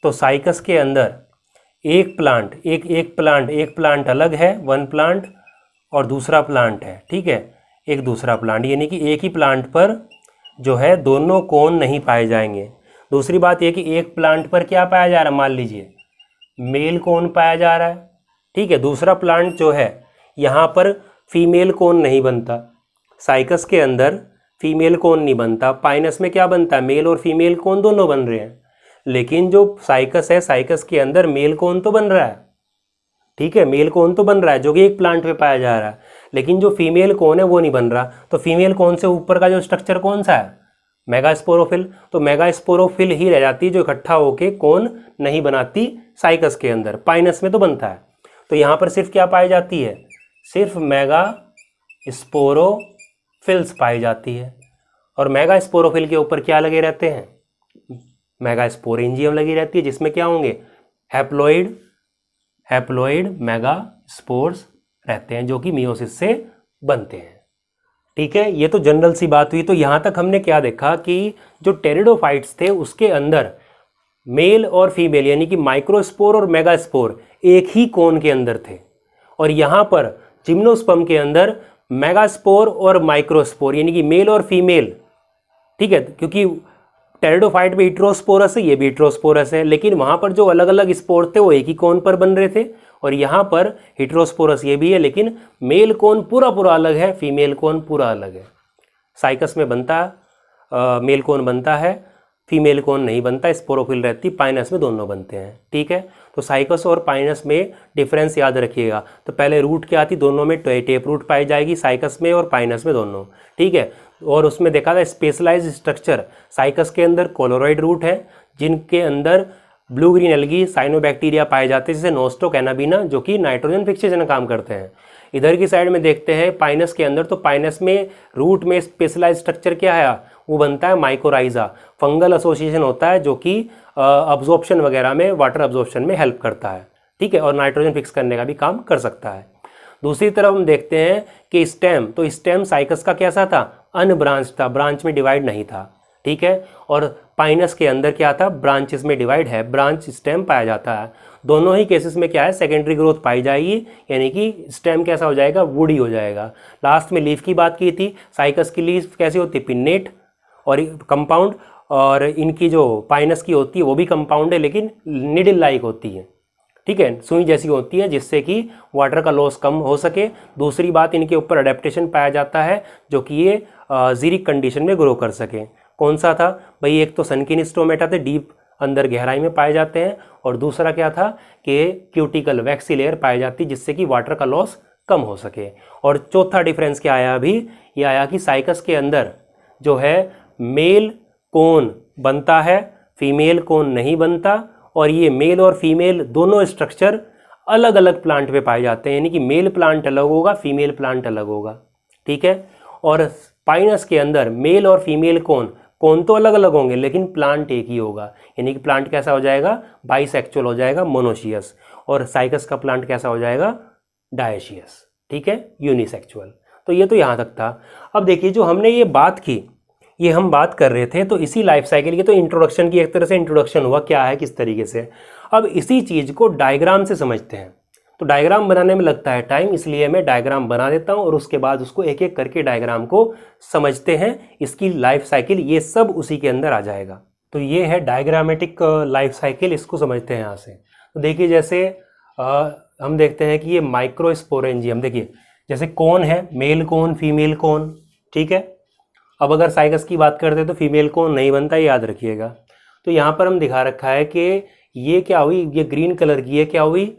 तो साइकस के अंदर एक प्लांट अलग है, वन प्लांट, और दूसरा प्लांट है, ठीक है, एक दूसरा प्लांट, यानी कि एक ही प्लांट पर जो है दोनों कोन नहीं पाए जाएंगे। दूसरी बात यह कि एक प्लांट पर क्या पाया जा रहा है, मान लीजिए मेल कोन पाया जा रहा है, ठीक है, दूसरा प्लांट जो है यहाँ पर फीमेल कोन नहीं बनता, साइकस के अंदर फीमेल कोन नहीं बनता, पाइनस में क्या बनता है, मेल और फीमेल कोन दोनों बन रहे हैं, लेकिन जो साइकस है, साइकस के अंदर मेल कोन तो बन रहा है, ठीक है, मेल कोन तो बन रहा है जो कि एक प्लांट पे पाया जा रहा है, लेकिन जो फीमेल कोन है वो नहीं बन रहा। तो फीमेल कोन से ऊपर का जो स्ट्रक्चर कौन सा है, मेगास्पोरोफिल, तो मेगास्पोरोफिल ही रह जाती है जो इकट्ठा होके कोन नहीं बनाती साइकस के अंदर, पाइनस में तो बनता है। तो यहाँ पर सिर्फ क्या पाई जाती है, सिर्फ मेगास्पोरोफिल्स पाई जाती है। और मेगास्पोरोफिल के ऊपर क्या लगे रहते हैं, मेगास्पोरेंजियम लगी रहती है, जिसमें क्या होंगे, हैप्लॉइड मेगास्पोर्स रहते हैं, जो कि मियोसिस से बनते हैं, ठीक है। ये तो जनरल सी बात हुई। तो यहाँ तक हमने क्या देखा कि जो टेरिडोफाइट्स थे उसके अंदर मेल और फीमेल यानी कि माइक्रोस्पोर और मेगास्पोर एक ही कोन के अंदर थे। और यहाँ पर जिम्नोस्पर्म के अंदर मेगास्पोर और माइक्रोस्पोर यानी कि मेल और फीमेल, ठीक है, क्योंकि टेरिडोफाइट में हेटेरोस्पोरस है, ये भी हेटेरोस्पोरस है, लेकिन वहाँ पर जो अलग अलग स्पोर थे वो एक ही कोन पर बन रहे थे। और यहाँ पर हेटेरोस्पोरस ये भी है, लेकिन मेल कोन पूरा पूरा अलग है, फीमेल कोन पूरा अलग है। साइकस में बनता मेल कोन बनता है, फीमेल कोन नहीं बनता, स्पोरोफिल रहती, पाइनस में दोनों बनते हैं। ठीक है, तो साइकस और पाइनस में डिफरेंस याद रखिएगा। तो पहले रूट क्या आती, दोनों में टेप रूट पाई जाएगी, साइकस में और पाइनस में दोनों। ठीक है, और उसमें देखा था स्पेशलाइज्ड स्ट्रक्चर, साइकस के अंदर कोलोरॉइड रूट है जिनके अंदर ब्लू ग्रीन एल्गी साइनोबैक्टीरिया पाए जाते हैं, जैसे नोस्टोकैनाबिना, जो कि नाइट्रोजन फिक्सेशन का काम करते हैं। इधर की साइड में देखते हैं पाइनस के अंदर, तो पाइनस में रूट में स्पेशलाइज्ड स्ट्रक्चर क्या है, वो बनता है माइकोराइजा, फंगल एसोसिएशन होता है जो कि अब्जॉर्प्शन वगैरह में, वाटर अब्जॉर्प्शन में हेल्प करता है। ठीक है, और नाइट्रोजन फिक्स करने का भी काम कर सकता है। दूसरी तरफ हम देखते हैं कि स्टेम, तो स्टेम साइकस का कैसा था, अनब्रांच था, ब्रांच में डिवाइड नहीं था। ठीक है, और पाइनस के अंदर क्या था, ब्रांचेस में डिवाइड है, ब्रांच स्टेम पाया जाता है। दोनों ही केसेस में क्या है, सेकेंडरी ग्रोथ पाई जाएगी, यानी कि स्टेम कैसा हो जाएगा, वुडी हो जाएगा। लास्ट में लीफ की बात की थी, साइकस की लीफ कैसी होती है, पिन्नेट और कंपाउंड, और इनकी जो पाइनस की होती है वो भी कंपाउंड है लेकिन निडल लाइक होती है। ठीक है, सुई जैसी होती है, जिससे कि वाटर का लॉस कम हो सके। दूसरी बात, इनके ऊपर अडेप्टेशन पाया जाता है जो कि ये जीरिक कंडीशन में ग्रो कर सके। कौन सा था भाई, एक तो सनकिन स्टोमेटा थे, डीप अंदर गहराई में पाए जाते हैं, और दूसरा क्या था कि क्यूटिकल वैक्सी लेयर पाई जाती, जिससे कि वाटर का लॉस कम हो सके। और चौथा डिफरेंस क्या आया अभी, ये आया कि साइकस के अंदर जो है मेल कोन बनता है, फीमेल कोन नहीं बनता, और ये मेल और फीमेल दोनों स्ट्रक्चर अलग अलग प्लांट पे पाए जाते हैं, यानी कि मेल प्लांट अलग होगा, फीमेल प्लांट अलग होगा। ठीक है, और पाइनस के अंदर मेल और फीमेल कोन तो अलग अलग होंगे लेकिन प्लांट एक ही होगा, यानी कि प्लांट कैसा हो जाएगा, बाइसेक्चुअल हो जाएगा, मोनोशियस। और साइकस का प्लांट कैसा हो जाएगा, डायशियस। ठीक है, यूनिसेक्चुअल। तो ये तो यहाँ तक था। अब देखिए, जो हमने ये बात की, ये हम बात कर रहे थे, तो इसी लाइफ साइकिल की तो इंट्रोडक्शन की एक तरह से इंट्रोडक्शन हुआ, क्या है किस तरीके से। अब इसी चीज़ को डायग्राम से समझते हैं। तो डायग्राम बनाने में लगता है टाइम, इसलिए मैं डायग्राम बना देता हूँ और उसके बाद उसको एक एक करके डायग्राम को समझते हैं, इसकी लाइफ साइकिल, ये सब उसी के अंदर आ जाएगा। तो ये है डायग्रामेटिक लाइफ साइकिल, इसको समझते हैं यहाँ से। तो देखिए, जैसे हम देखते हैं कि ये माइक्रोस्पोरेंजियम, देखिए जैसे कोन है, मेल कोन, फीमेल कोन। ठीक है, अब अगर साइकस की बात करते हैं तो फीमेल कोन नहीं बनता, याद रखिएगा। तो यहाँ पर हम दिखा रखा है कि ये क्या हुई, ये ग्रीन कलर की है, क्या हुई,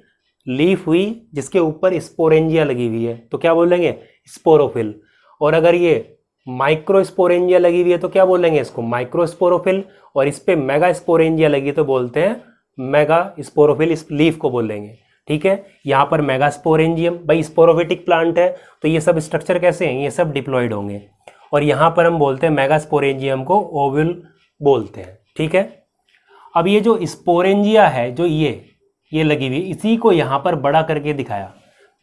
लीफ हुई, जिसके ऊपर स्पोरेंजिया लगी हुई है, तो क्या बोलेंगे, स्पोरोफिल। और अगर ये माइक्रोस्पोरेंजिया लगी हुई है तो क्या बोलेंगे, इसको माइक्रोस्पोरोफिल। और इस पे मेगा स्पोरेंजिया लगी तो बोलते हैं मेगा स्पोरोफिल, इस लीफ को बोलेंगे। ठीक है, यहाँ पर मेगा स्पोरेंजियम, भाई स्पोरोफिटिक प्लांट है, तो ये सब स्ट्रक्चर कैसे हैं, ये सब डिप्लॉयड होंगे। और यहाँ पर हम बोलते हैं मेगा स्पोरेंजियम को ओव्यूल बोलते हैं। ठीक है, अब ये जो स्पोरेंजिया है, जो ये लगी हुई, इसी को यहाँ पर बड़ा करके दिखाया,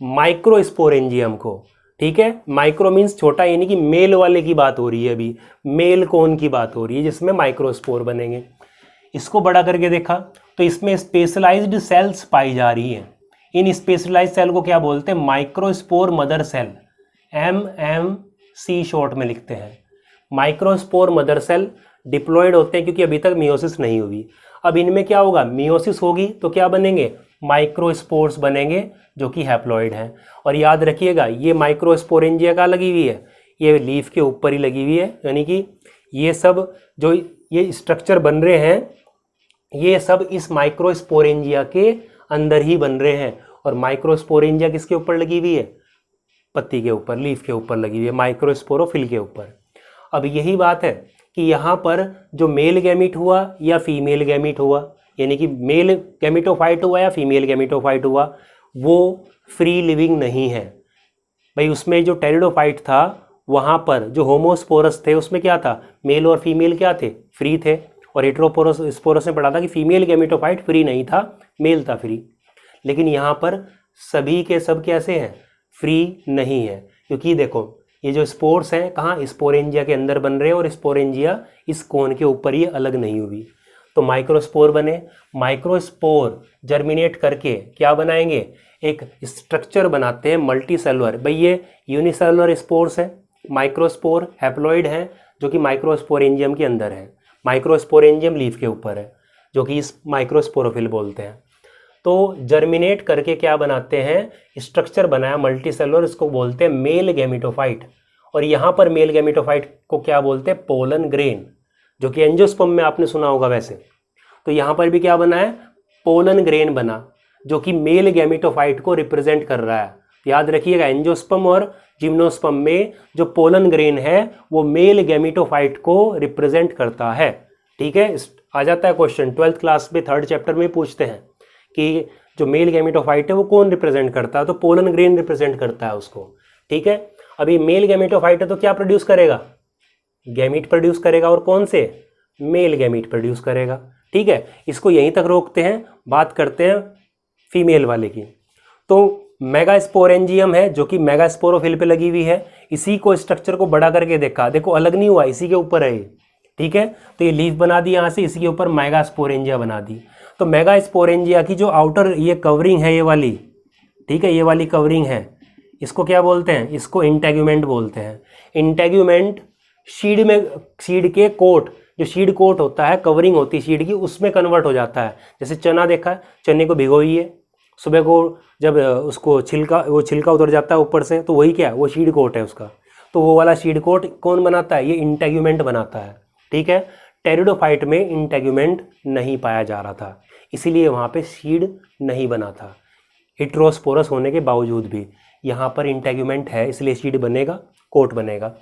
माइक्रो स्पोरेंजियम को। ठीक है, माइक्रो मीन्स छोटा, यानी कि मेल वाले की बात हो रही है, अभी मेल कोन की बात हो रही है जिसमें माइक्रोस्पोर बनेंगे। इसको बड़ा करके देखा तो इसमें स्पेशलाइज्ड सेल्स पाई जा रही हैं। इन स्पेशलाइज्ड सेल को क्या बोलते हैं, microspore mother cell, MMC short में लिखते हैं। माइक्रोस्पोर मदर सेल डिप्लॉयड होते हैं क्योंकि अभी तक मियोसिस नहीं हुई। अब इनमें क्या होगा, मियोसिस होगी तो क्या बनेंगे, माइक्रोस्पोर्स बनेंगे जो कि हैप्लॉइड हैं। और याद रखिएगा, ये माइक्रोस्पोरेंजिया का लगी हुई है, ये लीफ के ऊपर ही लगी हुई है, यानी कि ये सब जो ये स्ट्रक्चर बन रहे हैं, ये सब इस माइक्रोस्पोरेंजिया के अंदर ही बन रहे हैं। और माइक्रोस्पोरेंजिया किसके ऊपर लगी हुई है, पत्ती के ऊपर, लीफ के ऊपर लगी हुई है, माइक्रोस्पोरोफिल के ऊपर। अब यही बात है कि यहाँ पर जो मेल गैमीट हुआ या फीमेल गैमीट हुआ, यानी कि मेल गैमीटोफाइट हुआ या फीमेल गैमीटोफाइट हुआ, वो फ्री लिविंग नहीं है। भाई उसमें जो टेरिडोफाइट था, वहाँ पर जो होमोस्पोरस थे उसमें क्या था, मेल और फीमेल क्या थे, फ्री थे। और हेटेरोपोरस स्पोरस में पढ़ा था कि फीमेल गैमीटोफाइट फ्री नहीं था, मेल था फ्री। लेकिन यहाँ पर सभी के सब कैसे हैं, फ्री नहीं है। क्योंकि देखो, ये जो स्पोर्स हैं कहाँ, स्पोरेंजिया के अंदर बन रहे हैं, और स्पोरेंजिया इस कोन के ऊपर ही अलग नहीं हुई। तो माइक्रोस्पोर बने। माइक्रोस्पोर जर्मिनेट करके क्या बनाएंगे, एक स्ट्रक्चर बनाते हैं मल्टी सेलुलर। भाई ये यूनिसेलुलर स्पोर्स है, माइक्रोस्पोर हैप्लॉइड है जो कि माइक्रोस्पोरेंजियम के अंदर है। माइक्रोस्पोरेंजियम लीफ के ऊपर है जो कि इस माइक्रोस्पोरोफिल बोलते हैं। तो जर्मिनेट करके क्या बनाते हैं, स्ट्रक्चर बनाया मल्टी सेलुलर, इसको बोलते हैं मेल गैमेटोफाइट। और यहाँ पर मेल गैमेटोफाइट को क्या बोलते हैं, पोलन ग्रेन, जो कि एंजियोस्पर्म में आपने सुना होगा वैसे। तो यहाँ पर भी क्या बना है, पोलन ग्रेन बना, जो कि मेल गैमेटोफाइट को रिप्रेजेंट कर रहा है। याद रखिएगा, एंजियोस्पर्म और जिम्नोस्पर्म में जो पोलन ग्रेन है वो मेल गैमेटोफाइट को रिप्रेजेंट करता है। ठीक है, आ जाता है क्वेश्चन 12th क्लास में 3rd चैप्टर में पूछते हैं कि जो मेल गैमेटोफाइट है वो कौन रिप्रेजेंट करता है, तो पोलन ग्रेन रिप्रेजेंट करता है उसको। ठीक है, अभी मेल गैमेटोफाइट है तो क्या प्रोड्यूस करेगा, गैमीट प्रोड्यूस करेगा, और कौन से, मेल गैमीट प्रोड्यूस करेगा। ठीक है, इसको यहीं तक रोकते हैं, बात करते हैं फीमेल वाले की। तो मेगास्पोरेंजियम है जो कि मेगास्पोरोफिल पे लगी हुई है, इसी को स्ट्रक्चर को बड़ा करके देखा, देखो अलग नहीं हुआ, इसी के ऊपर है ये। ठीक है, तो ये लीफ बना दी यहाँ से, इसी के ऊपर मेगास्पोरेंजिया बना दी। तो मेगास्पोरेंजिया की जो आउटर ये कवरिंग है ये वाली, ठीक है, ये वाली कवरिंग है, इसको क्या बोलते हैं, इसको इंटेग्यूमेंट बोलते हैं। इंटेग्यूमेंट शीड में, शीड के कोट, जो शीड कोट होता है, कवरिंग होती है शीड की, उसमें कन्वर्ट हो जाता है। जैसे चना देखा है, चने को भिगोइए, सुबह को जब उसको छिलका उतर जाता है ऊपर से, तो वही क्या है, वो शीड कोट है उसका। तो वो वाला शीड कोट कौन बनाता है, ये इंटेग्यूमेंट बनाता है। ठीक है, टेरिडोफाइट में इंटेग्यूमेंट नहीं पाया जा रहा था, इसीलिए वहाँ पे शीड नहीं बना था। हेटेरोस्पोरस होने के बावजूद भी यहाँ पर इंटेग्यूमेंट है, इसलिए शीड बनेगा, कोट बनेगा।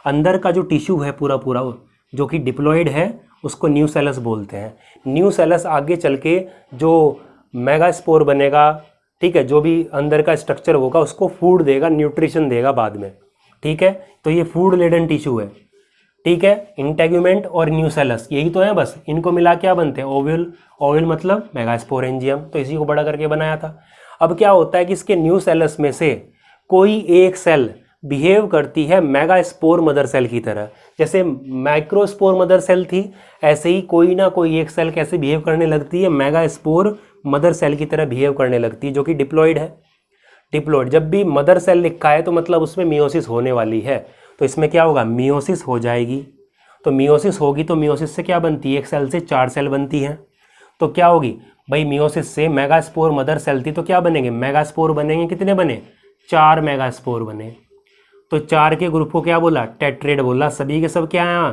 अंदर का जो टिश्यू है पूरा पूरा जो कि डिप्लॉइड है, उसको न्यूसेलस बोलते हैं। न्यूसेलस आगे चल के जो मेगास्पोर बनेगा, ठीक है, जो भी अंदर का स्ट्रक्चर होगा उसको फूड देगा, न्यूट्रिशन देगा बाद में। ठीक है, तो ये फूड लेडन टिश्यू है। ठीक है, इंटेग्यूमेंट और न्यूसेलस यही तो है, बस इनको मिला क्या बनते हैं, ओव्यूल। ओव्यूल मतलब मेगास्पोरेंजियम, तो इसी को बड़ा करके बनाया था। अब क्या होता है कि इसके न्यूसेलस में से कोई एक सेल बिहेव करती है मेगास्पोर मदर सेल की तरह। जैसे माइक्रोस्पोर मदर सेल थी, ऐसे ही कोई ना कोई एक सेल कैसे बिहेव करने लगती है, मेगास्पोर मदर सेल की तरह बिहेव करने लगती है, जो कि डिप्लॉइड है। डिप्लॉइड, जब भी मदर सेल लिखा है तो मतलब उसमें मियोसिस होने वाली है, तो इसमें क्या होगा, मियोसिस हो जाएगी। तो मियोसिस होगी तो मियोसिस से क्या बनती है, एक सेल से 4 सेल बनती हैं। तो क्या होगी भाई, मियोसिस से मेगास्पोर मदर सेल थी तो क्या बनेंगे, मेगास्पोर बनेंगे। कितने बने, 4 मेगास्पोर बने। तो 4 के ग्रुप को क्या बोला, टेट्रेड बोला। सभी के सब क्या है,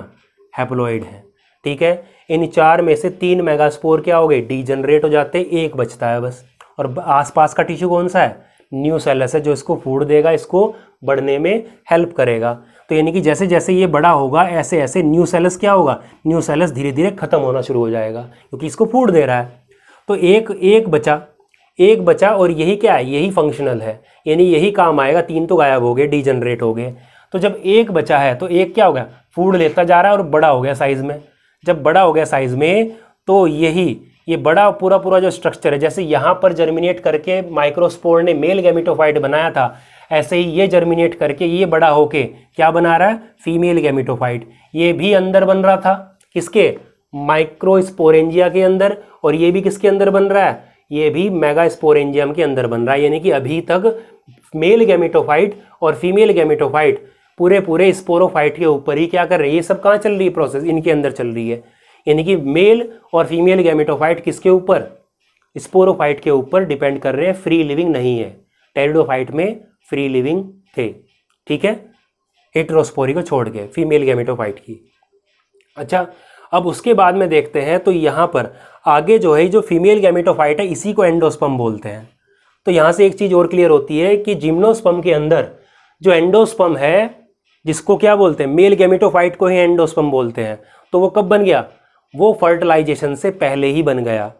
हैप्लॉइड है। ठीक है, इन 4 में से 3 मेगास्पोर क्या हो गए, डीजनरेट हो जाते, एक बचता है बस। और आसपास का टिश्यू कौन सा है, न्यूसेलस है, जो इसको फूड देगा, इसको बढ़ने में हेल्प करेगा। तो यानी कि जैसे जैसे ये बड़ा होगा ऐसे ऐसे न्यूसेलस क्या होगा, न्यूसेलस धीरे धीरे खत्म होना शुरू हो जाएगा, क्योंकि इसको फूड दे रहा है। तो एक बचा और यही क्या है, यही फंक्शनल है, यानी यही काम आएगा। 3 तो गायब हो गए, डीजनरेट हो गए। तो जब एक बचा है तो एक क्या हो गया, फूड लेता जा रहा है और बड़ा हो गया साइज में। जब बड़ा हो गया साइज में तो ये बड़ा पूरा जो स्ट्रक्चर है, जैसे यहाँ पर जर्मिनेट करके माइक्रोस्पोर ने मेल गैमेटोफाइट बनाया था, ऐसे ही ये जर्मिनेट करके ये बड़ा होके क्या बना रहा है, फीमेल गैमेटोफाइट। ये भी अंदर बन रहा था, किसके, माइक्रोस्पोरेंजिया के अंदर, और ये भी किसके अंदर बन रहा है, ये भी मेगास्पोरेंजियम के अंदर बन रहा है। यानी कि अभी तक मेल गैमेटोफाइट और फीमेल गैमेटोफाइट पूरे स्पोरोफाइट के ऊपर ही क्या कर रही है, ये सब कहाँ चल रही है प्रोसेस, इनके अंदर चल रही है। यानी कि मेल और फीमेल गैमेटोफाइट किसके ऊपर, स्पोरोफाइट के ऊपर डिपेंड कर रहे हैं, फ्री लिविंग नहीं है। टेरिडोफाइट में फ्री लिविंग थे। ठीक है, हेटेरोस्पोरी को छोड़ के, फीमेल गैमेटोफाइट की। अच्छा, अब उसके बाद में देखते हैं तो यहाँ पर आगे जो है, जो फीमेल गैमेटोफाइट है, इसी को एंडोस्पर्म बोलते हैं। तो यहाँ से एक चीज़ और क्लियर होती है कि जिम्नोस्पर्म के अंदर जो एंडोस्पर्म है, जिसको क्या बोलते हैं, मेल गैमेटोफाइट को ही एंडोस्पर्म बोलते हैं। तो वो कब बन गया, वो फर्टिलाइजेशन से पहले ही बन गया।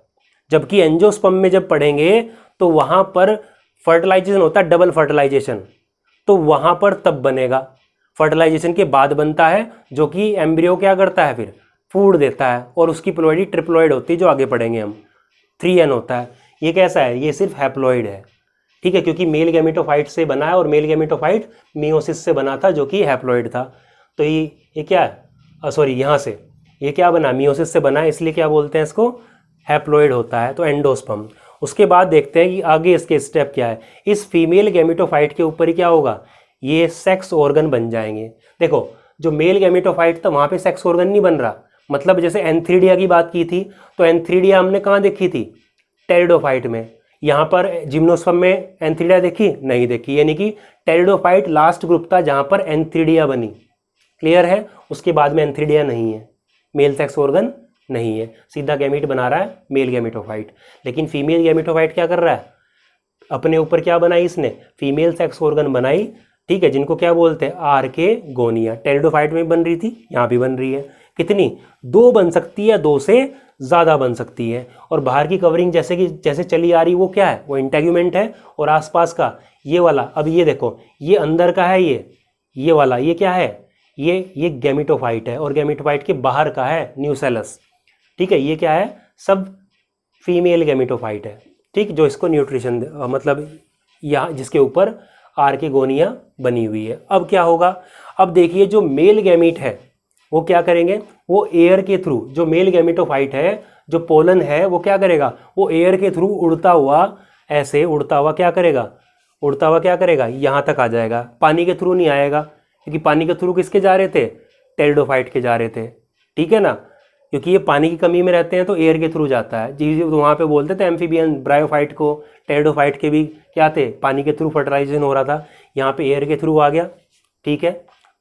जबकि एंजियोस्पर्म में जब पढ़ेंगे तो वहाँ पर फर्टिलाइजेशन होता है, डबल फर्टिलाइजेशन, तो वहाँ पर तब बनेगा। फर्टिलाइजेशन के बाद बनता है, जो कि एम्ब्रियो क्या करता है, फिर फूड देता है, और उसकी प्लॉइडी ट्रिप्लॉइड होती है, जो आगे पढ़ेंगे हम, 3n होता है। ये कैसा है, ये सिर्फ हैप्लॉइड है। ठीक है, क्योंकि मेल गैमेटोफाइट से बना है, और मेल गैमेटोफाइट मियोसिस से बना था, जो कि हैप्लॉइड था। तो ये क्या है, सॉरी, यहाँ से ये क्या बना, मियोसिस से बना, इसलिए क्या बोलते हैं इसको, हैप्लॉइड होता है, तो एंडोस्पर्म। उसके बाद देखते हैं कि आगे इसके स्टेप क्या है। इस फीमेल गैमेटोफाइट के ऊपर ही क्या होगा, ये सेक्स ऑर्गन बन जाएंगे। देखो जो मेल गैमेटोफाइट था वहाँ पे सेक्स ऑर्गन नहीं बन रहा, मतलब जैसे एंथ्रीडिया की बात की थी, तो एंथ्रीडिया हमने कहाँ देखी थी, टेरिडोफाइट में। यहाँ पर जिम्नोस्पर्म में एंथ्रीडिया देखी नहीं देखी, यानी कि टेरिडोफाइट लास्ट ग्रुप था जहाँ पर एंथ्रीडिया बनी। क्लियर है, उसके बाद में एंथ्रीडिया नहीं है, मेल सेक्स ऑर्गन नहीं है, सीधा गैमीट बना रहा है मेल गैमेटोफाइट। लेकिन फीमेल गैमेटोफाइट क्या कर रहा है, अपने ऊपर क्या बनाई इसने, फीमेल सेक्स ऑर्गन बनाई, ठीक है, जिनको क्या बोलते हैं, आर्केगोनिया। टेरिडोफाइट में बन रही थी, यहाँ भी बन रही है। कितनी, 2 बन सकती है, 2 से ज़्यादा बन सकती है। और बाहर की कवरिंग जैसे चली आ रही वो क्या है, वो इंटेग्यूमेंट है, और आसपास का ये वाला, अब ये देखो ये अंदर का है, ये वाला ये क्या है, ये गैमेटोफाइट है, और गैमेटोफाइट के बाहर का है न्यूसेलस। ठीक है, ये क्या है, सब फीमेल गैमेटोफाइट है, ठीक, जो इसको न्यूट्रिशन मतलब यहाँ जिसके ऊपर आर्केगोनिया बनी हुई है। अब क्या होगा, अब देखिए जो मेल गैमीट है वो क्या करेंगे, वो एयर के थ्रू, जो मेल गैमेटोफाइट है, जो पोलन है वो क्या करेगा, वो एयर के थ्रू उड़ता हुआ, ऐसे उड़ता हुआ क्या करेगा, यहाँ तक आ जाएगा। पानी के थ्रू नहीं आएगा, क्योंकि पानी के थ्रू किसके जा रहे थे, टेरिडोफाइट के जा रहे थे, ठीक है ना, क्योंकि ये पानी की कमी में रहते हैं तो एयर के थ्रू जाता है। जी तो वहाँ पे बोलते थे एम्फीबियन ब्रायोफाइट को, टेरिडोफाइट के भी क्या थे, पानी के थ्रू फर्टिलाइजेशन हो रहा था, यहाँ पे एयर के थ्रू आ गया, ठीक है,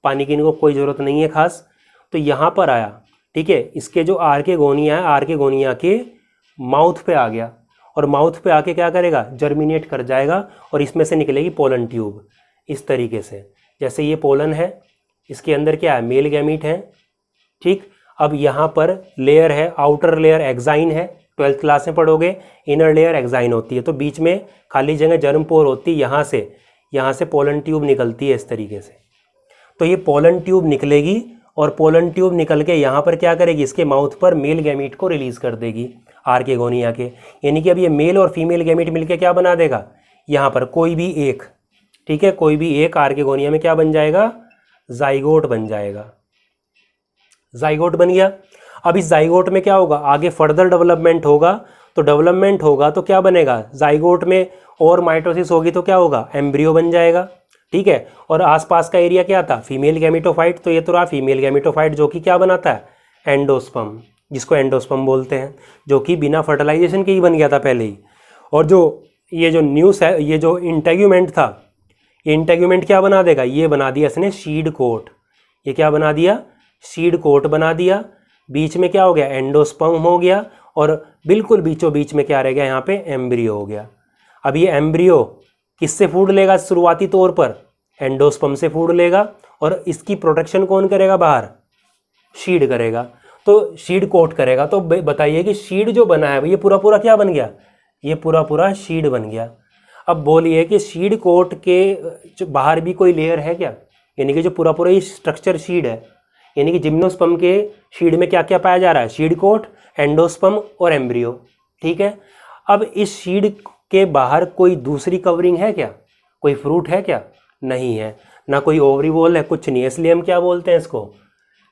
पानी की इनको कोई ज़रूरत नहीं है खास, तो यहाँ पर आया, ठीक है। इसके जो आर्केगोनिया है, आर्केगोनिया के माउथ पे आ गया, और माउथ पे आके क्या करेगा, जर्मिनेट कर जाएगा, और इसमें से निकलेगी पोलन ट्यूब, इस तरीके से। जैसे ये पोलन है, इसके अंदर क्या है, मेल गैमीट है, ठीक। अब यहाँ पर लेयर है, आउटर लेयर एक्साइन है, 12th क्लास में पढ़ोगे, इनर लेयर एक्साइन होती है, तो बीच में खाली जगह जर्म पोर होती है, यहाँ से पोलन ट्यूब निकलती है इस तरीके से। तो ये पोलन ट्यूब निकलेगी, और पोलन ट्यूब निकल के यहाँ पर क्या करेगी, इसके माउथ पर मेल गैमीट को रिलीज कर देगी आर्केगोनिया के, यानी कि अब ये मेल और फीमेल गैमीट मिलके क्या बना देगा, यहाँ पर कोई भी एक, ठीक है, कोई भी एक आर्केगोनिया में क्या बन जाएगा, जाइगोट बन जाएगा। जाइगोट बन गया। अब इस जाइगोट में क्या होगा, आगे फर्दर डेवलपमेंट होगा, तो क्या बनेगा, जाइगोट में और माइटोसिस होगी तो क्या होगा, एम्ब्रियो बन जाएगा, ठीक है। और आसपास का एरिया क्या था, फीमेल गैमेटोफाइट, तो ये तो रहा फीमेल गैमेटोफाइट, जो कि क्या बनाता है, एंडोस्पर्म, जिसको एंडोस्पर्म बोलते हैं, जो कि बिना फर्टिलाइजेशन के ही बन गया था पहले ही। और ये जो इंटेग्यूमेंट था, ये इंटेग्यूमेंट क्या बना देगा, ये बना दिया इसने शीड कोट, ये क्या बना दिया, शीड कोट बना दिया। बीच में क्या हो गया, एंडोस्पर्म हो गया, और बिल्कुल बीचों बीच में क्या रह गया, यहाँ पे एम्ब्रियो हो गया। अब ये एम्ब्रियो किससे फूड लेगा, शुरुआती तौर पर एंडोस्पर्म से फूड लेगा, और इसकी प्रोटेक्शन कौन करेगा, बाहर शीड करेगा, तो शीड कोट करेगा। तो बताइए कि शीड जो बना है ये पूरा पूरा क्या बन गया, ये पूरा पूरा शीड बन गया। अब बोलिए कि शीड कोट के बाहर भी कोई लेयर है क्या, यानी कि जो पूरा पूरा ये स्ट्रक्चर शीड है, यानी कि जिम्नोस्पर्म के शीड में क्या क्या पाया जा रहा है, शीड कोट, एंडोस्पर्म और एम्ब्रियो, ठीक है। अब इस शीड के बाहर कोई दूसरी कवरिंग है क्या, कोई फ्रूट है क्या, नहीं है, ना कोई ओवरी वॉल है, कुछ नहीं है, इसलिए हम क्या बोलते हैं इसको,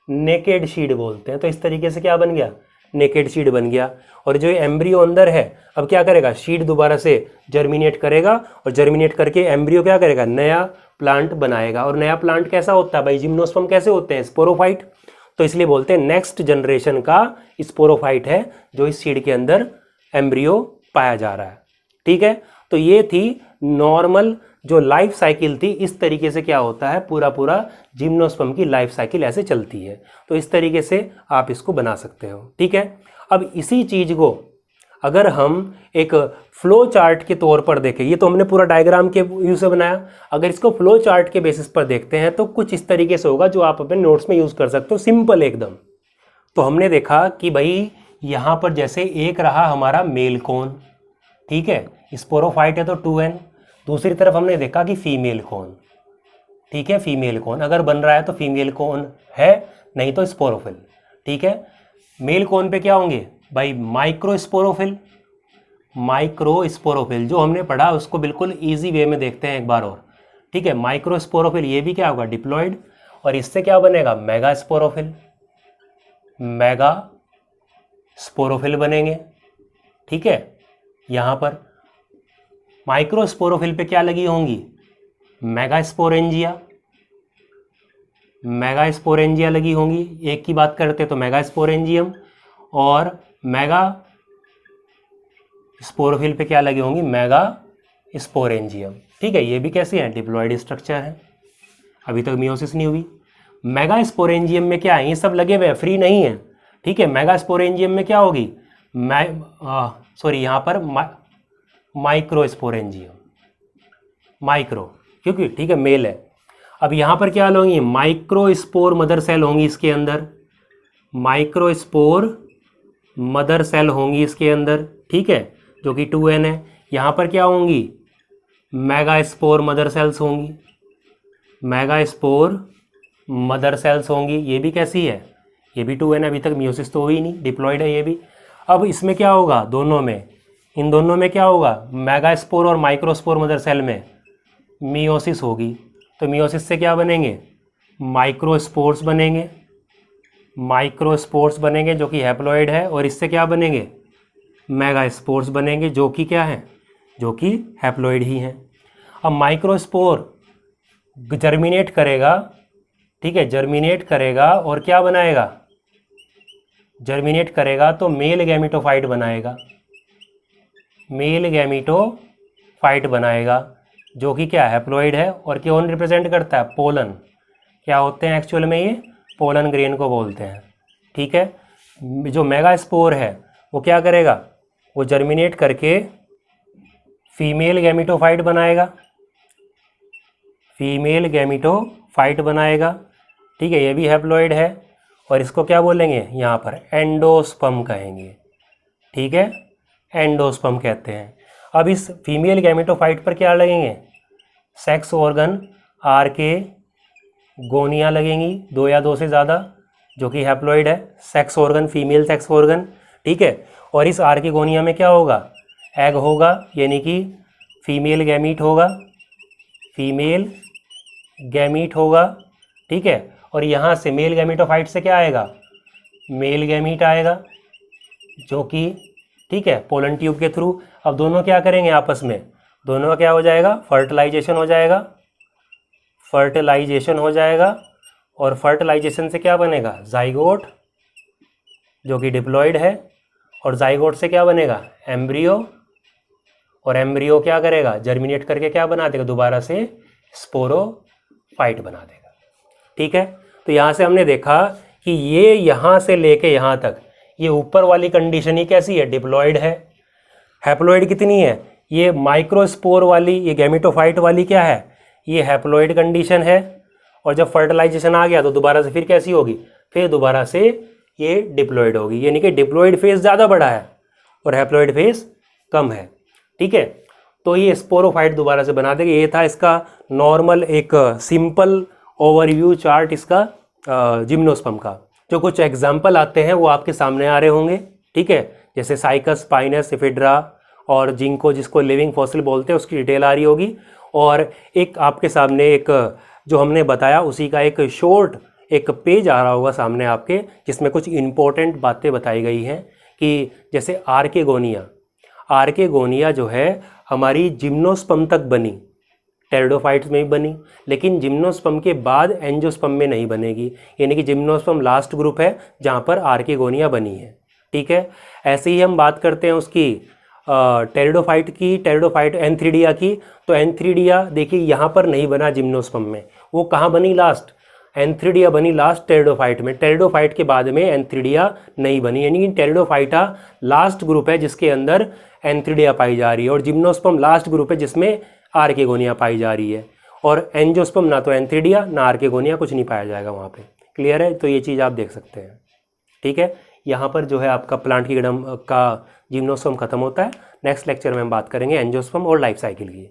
नेकेड शीड बोलते हैं। तो इस तरीके से क्या बन गया, नेकेड शीड बन गया। और जो एम्ब्रियो अंदर है, अब क्या करेगा, शीड दोबारा से जर्मिनेट करेगा, और जर्मिनेट करके एम्ब्रियो क्या करेगा, नया प्लांट बनाएगा। और नया प्लांट कैसा होता है भाई, जिम्नोस्पर्म कैसे होते हैं, स्पोरोफाइट, तो इसलिए बोलते हैं नेक्स्ट जनरेशन का स्पोरोफाइट है जो इस सीड के अंदर एम्ब्रियो पाया जा रहा है, ठीक है। तो ये थी नॉर्मल जो लाइफ साइकिल थी, इस तरीके से क्या होता है, पूरा पूरा जिम्नोस्पर्म की लाइफ साइकिल ऐसे चलती है। तो इस तरीके से आप इसको बना सकते हो, ठीक है। अब इसी चीज को अगर हम एक फ्लो चार्ट के तौर पर देखें, ये तो हमने पूरा डायग्राम के यूज से बनाया, अगर इसको फ्लो चार्ट के बेसिस पर देखते हैं तो कुछ इस तरीके से होगा जो आप अपने नोट्स में यूज कर सकते हो, सिंपल एकदम। तो हमने देखा कि भाई यहाँ पर जैसे एक रहा हमारा मेल कोन, ठीक है, स्पोरोफाइट है तो 2n, दूसरी तरफ हमने देखा कि फीमेल कोन, ठीक है, फीमेल कोन अगर बन रहा है तो फीमेल कोन है, नहीं तो स्पोरोफिल, ठीक है। मेल कोन पे क्या होंगे भाई, माइक्रोस्पोरोफिल, माइक्रोस्पोरोफिल जो हमने पढ़ा उसको बिल्कुल इजी वे में देखते हैं एक बार और, ठीक है। माइक्रोस्पोरोफिल ये भी क्या होगा, डिप्लॉइड, और इससे क्या बनेगा, मेगास्पोरोफिल, मेगा स्पोरोफिल बनेंगे। ठीक है, यहाँ पर माइक्रोस्पोरोफिल पे क्या लगी होंगी? मेगास्पोरेंजिया, मेगास्पोरेंजिया लगी होंगी। एक की बात करते तो मेगास्पोरेंजियम, और मेगा स्पोरोफिल पे क्या लगी होंगी? Mega sporangium. ठीक है, ये भी कैसे हैं? डिप्लॉयड स्ट्रक्चर है, अभी तक मियोसिस नहीं हुई। मेगा स्पोरेंजियम में क्या है? ये सब लगे हुए हैं, फ्री नहीं है। ठीक है, मेगा स्पोरेंजियम में क्या होगी? यहाँ पर माइक्रोस्पोरेंजियम, माइक्रो, क्योंकि ठीक है मेल है। अब यहाँ पर क्या होंगी? माइक्रोस्पोर मदर सेल होंगी इसके अंदर, माइक्रोस्पोर मदर सेल होंगी इसके अंदर। ठीक है, जो कि 2n है। यहाँ पर क्या होंगी? मेगास्पोर मदर सेल्स होंगी, मेगास्पोर मदर सेल्स होंगी। ये भी कैसी है? ये भी 2n, अभी तक मियोसिस तो हुई नहीं, डिप्लॉयड है ये भी। अब इसमें क्या होगा? दोनों में, इन दोनों में क्या होगा? मेगास्पोर और माइक्रोस्पोर मदर सेल में मियोसिस होगी। तो मियोसिस से क्या बनेंगे? माइक्रोस्पोर्स बनेंगे, माइक्रोस्पोर्स बनेंगे जो कि हैप्लॉइड है, और इससे क्या बनेंगे? मेगास्पोर्स बनेंगे जो कि क्या है? जो कि हैप्लॉइड ही हैं। अब माइक्रोस्पोर जर्मिनेट करेगा, ठीक है, जर्मिनेट करेगा और क्या बनाएगा? जर्मिनेट करेगा तो मेल गैमेटोफाइट बनाएगा, मेल गैमेटोफाइट बनाएगा जो कि क्या? हैप्लॉइड है, और कौन रिप्रेजेंट करता है? पोलन। क्या होते हैं एक्चुअल में? ये पोलन ग्रेन को बोलते हैं। ठीक है, जो मेगास्पोर है वो क्या करेगा? वो जर्मिनेट करके फीमेल गैमेटोफाइट बनाएगा, फीमेल गैमेटोफाइट बनाएगा। ठीक है, ये भी हैप्लॉइड है, और इसको क्या बोलेंगे? यहाँ पर एंडोस्पर्म कहेंगे। ठीक है, एंडोस्पर्म कहते हैं। अब इस फीमेल गैमेटोफाइट पर क्या लगेंगे? सेक्स ऑर्गन आर के गोनिया लगेंगी, 2 या 2 से ज़्यादा, जो कि हैप्लॉइड है। Sex organ, female sex organ. ठीक है, और इस आर के गोनिया में क्या होगा? एग होगा, यानी कि फीमेल गैमीट होगा, फीमेल गैमीट होगा। ठीक है, और यहाँ से मेल गैमेटोफाइट से क्या आएगा? मेल गैमीट आएगा, जो कि ठीक है पोलन ट्यूब के थ्रू। अब दोनों क्या करेंगे आपस में? दोनों का क्या हो जाएगा? फर्टिलाइजेशन हो जाएगा, फर्टिलाइजेशन हो जाएगा, और फर्टिलाइजेशन से क्या बनेगा? जाइगोट, जो कि डिप्लॉयड है, और जाइगोट से क्या बनेगा? एम्ब्रियो, और एम्ब्रियो क्या करेगा? जर्मिनेट करके क्या बना देगा? दोबारा से स्पोरोफाइट बना देगा। ठीक है, तो यहाँ से हमने देखा कि ये यहाँ से लेके यहाँ तक ये ऊपर वाली कंडीशन ही कैसी है? डिप्लॉयड है। हैप्लॉइड कितनी है? ये माइक्रोस्पोर वाली, ये गैमेटोफाइट वाली क्या है? ये हैप्लॉइड कंडीशन है। और जब फर्टिलाइजेशन आ गया तो दोबारा से फिर कैसी होगी? फिर दोबारा से ये डिप्लॉयड होगी, यानी कि डिप्लॉयड फेज ज़्यादा बड़ा है और हैप्लॉइड फेज कम है। ठीक है, तो ये स्पोरोफाइट दोबारा से बना देगा। ये था इसका नॉर्मल एक सिंपल ओवरव्यू चार्ट इसका जिम्नोस्पर्म का। जो कुछ एग्जाम्पल आते हैं वो आपके सामने आ रहे होंगे। ठीक है, जैसे साइकस, स्पाइनस, इफिड्रा और जिंको, जिसको लिविंग फॉसिल बोलते हैं, उसकी डिटेल आ रही होगी। और एक आपके सामने एक जो हमने बताया उसी का एक शॉर्ट एक पेज आ रहा होगा सामने आपके, जिसमें कुछ इम्पोर्टेंट बातें बताई गई हैं कि जैसे आर्केगोनिया जो है हमारी जिम्नोस्पर्म तक बनी, टेरिडोफाइट्स में भी बनी, लेकिन जिम्नोस्पर्म के बाद एंजियोस्पर्म में नहीं बनेगी, यानी कि जिम्नोस्पर्म लास्ट ग्रुप है जहाँ पर आर्केगोनिया बनी है। ठीक है, ऐसे ही हम बात करते हैं उसकी टेरिडोफाइट की, टेरिडोफाइट एंथ्रीडिया की। तो एंथ्रीडिया देखिए यहाँ पर नहीं बना जिम्नोस्पर्म में, वो कहाँ बनी? लास्ट। एंथ्रीडिया बनी लास्ट टेरिडोफाइट में, टेरिडोफाइट के बाद में एंथ्रीडिया नहीं बनी, यानी कि टेरिडोफाइटा लास्ट ग्रुप है जिसके अंदर एंथ्रीडिया पाई जा रही है, और जिम्नोस्पर्म लास्ट ग्रुप है जिसमें आर्केगोनिया पाई जा रही है। और एंजियोस्पर्म ना तो एंथ्रीडिया ना आर्केगोनिया, कुछ नहीं पाया जाएगा वहाँ पे। क्लियर है? तो ये चीज़ आप देख सकते हैं। ठीक है, यहाँ पर जो है आपका प्लांट की का जिम्नोस्पर्म खत्म होता है। नेक्स्ट लेक्चर में हम बात करेंगे एंजियोस्पर्म और लाइफ साइकिल की।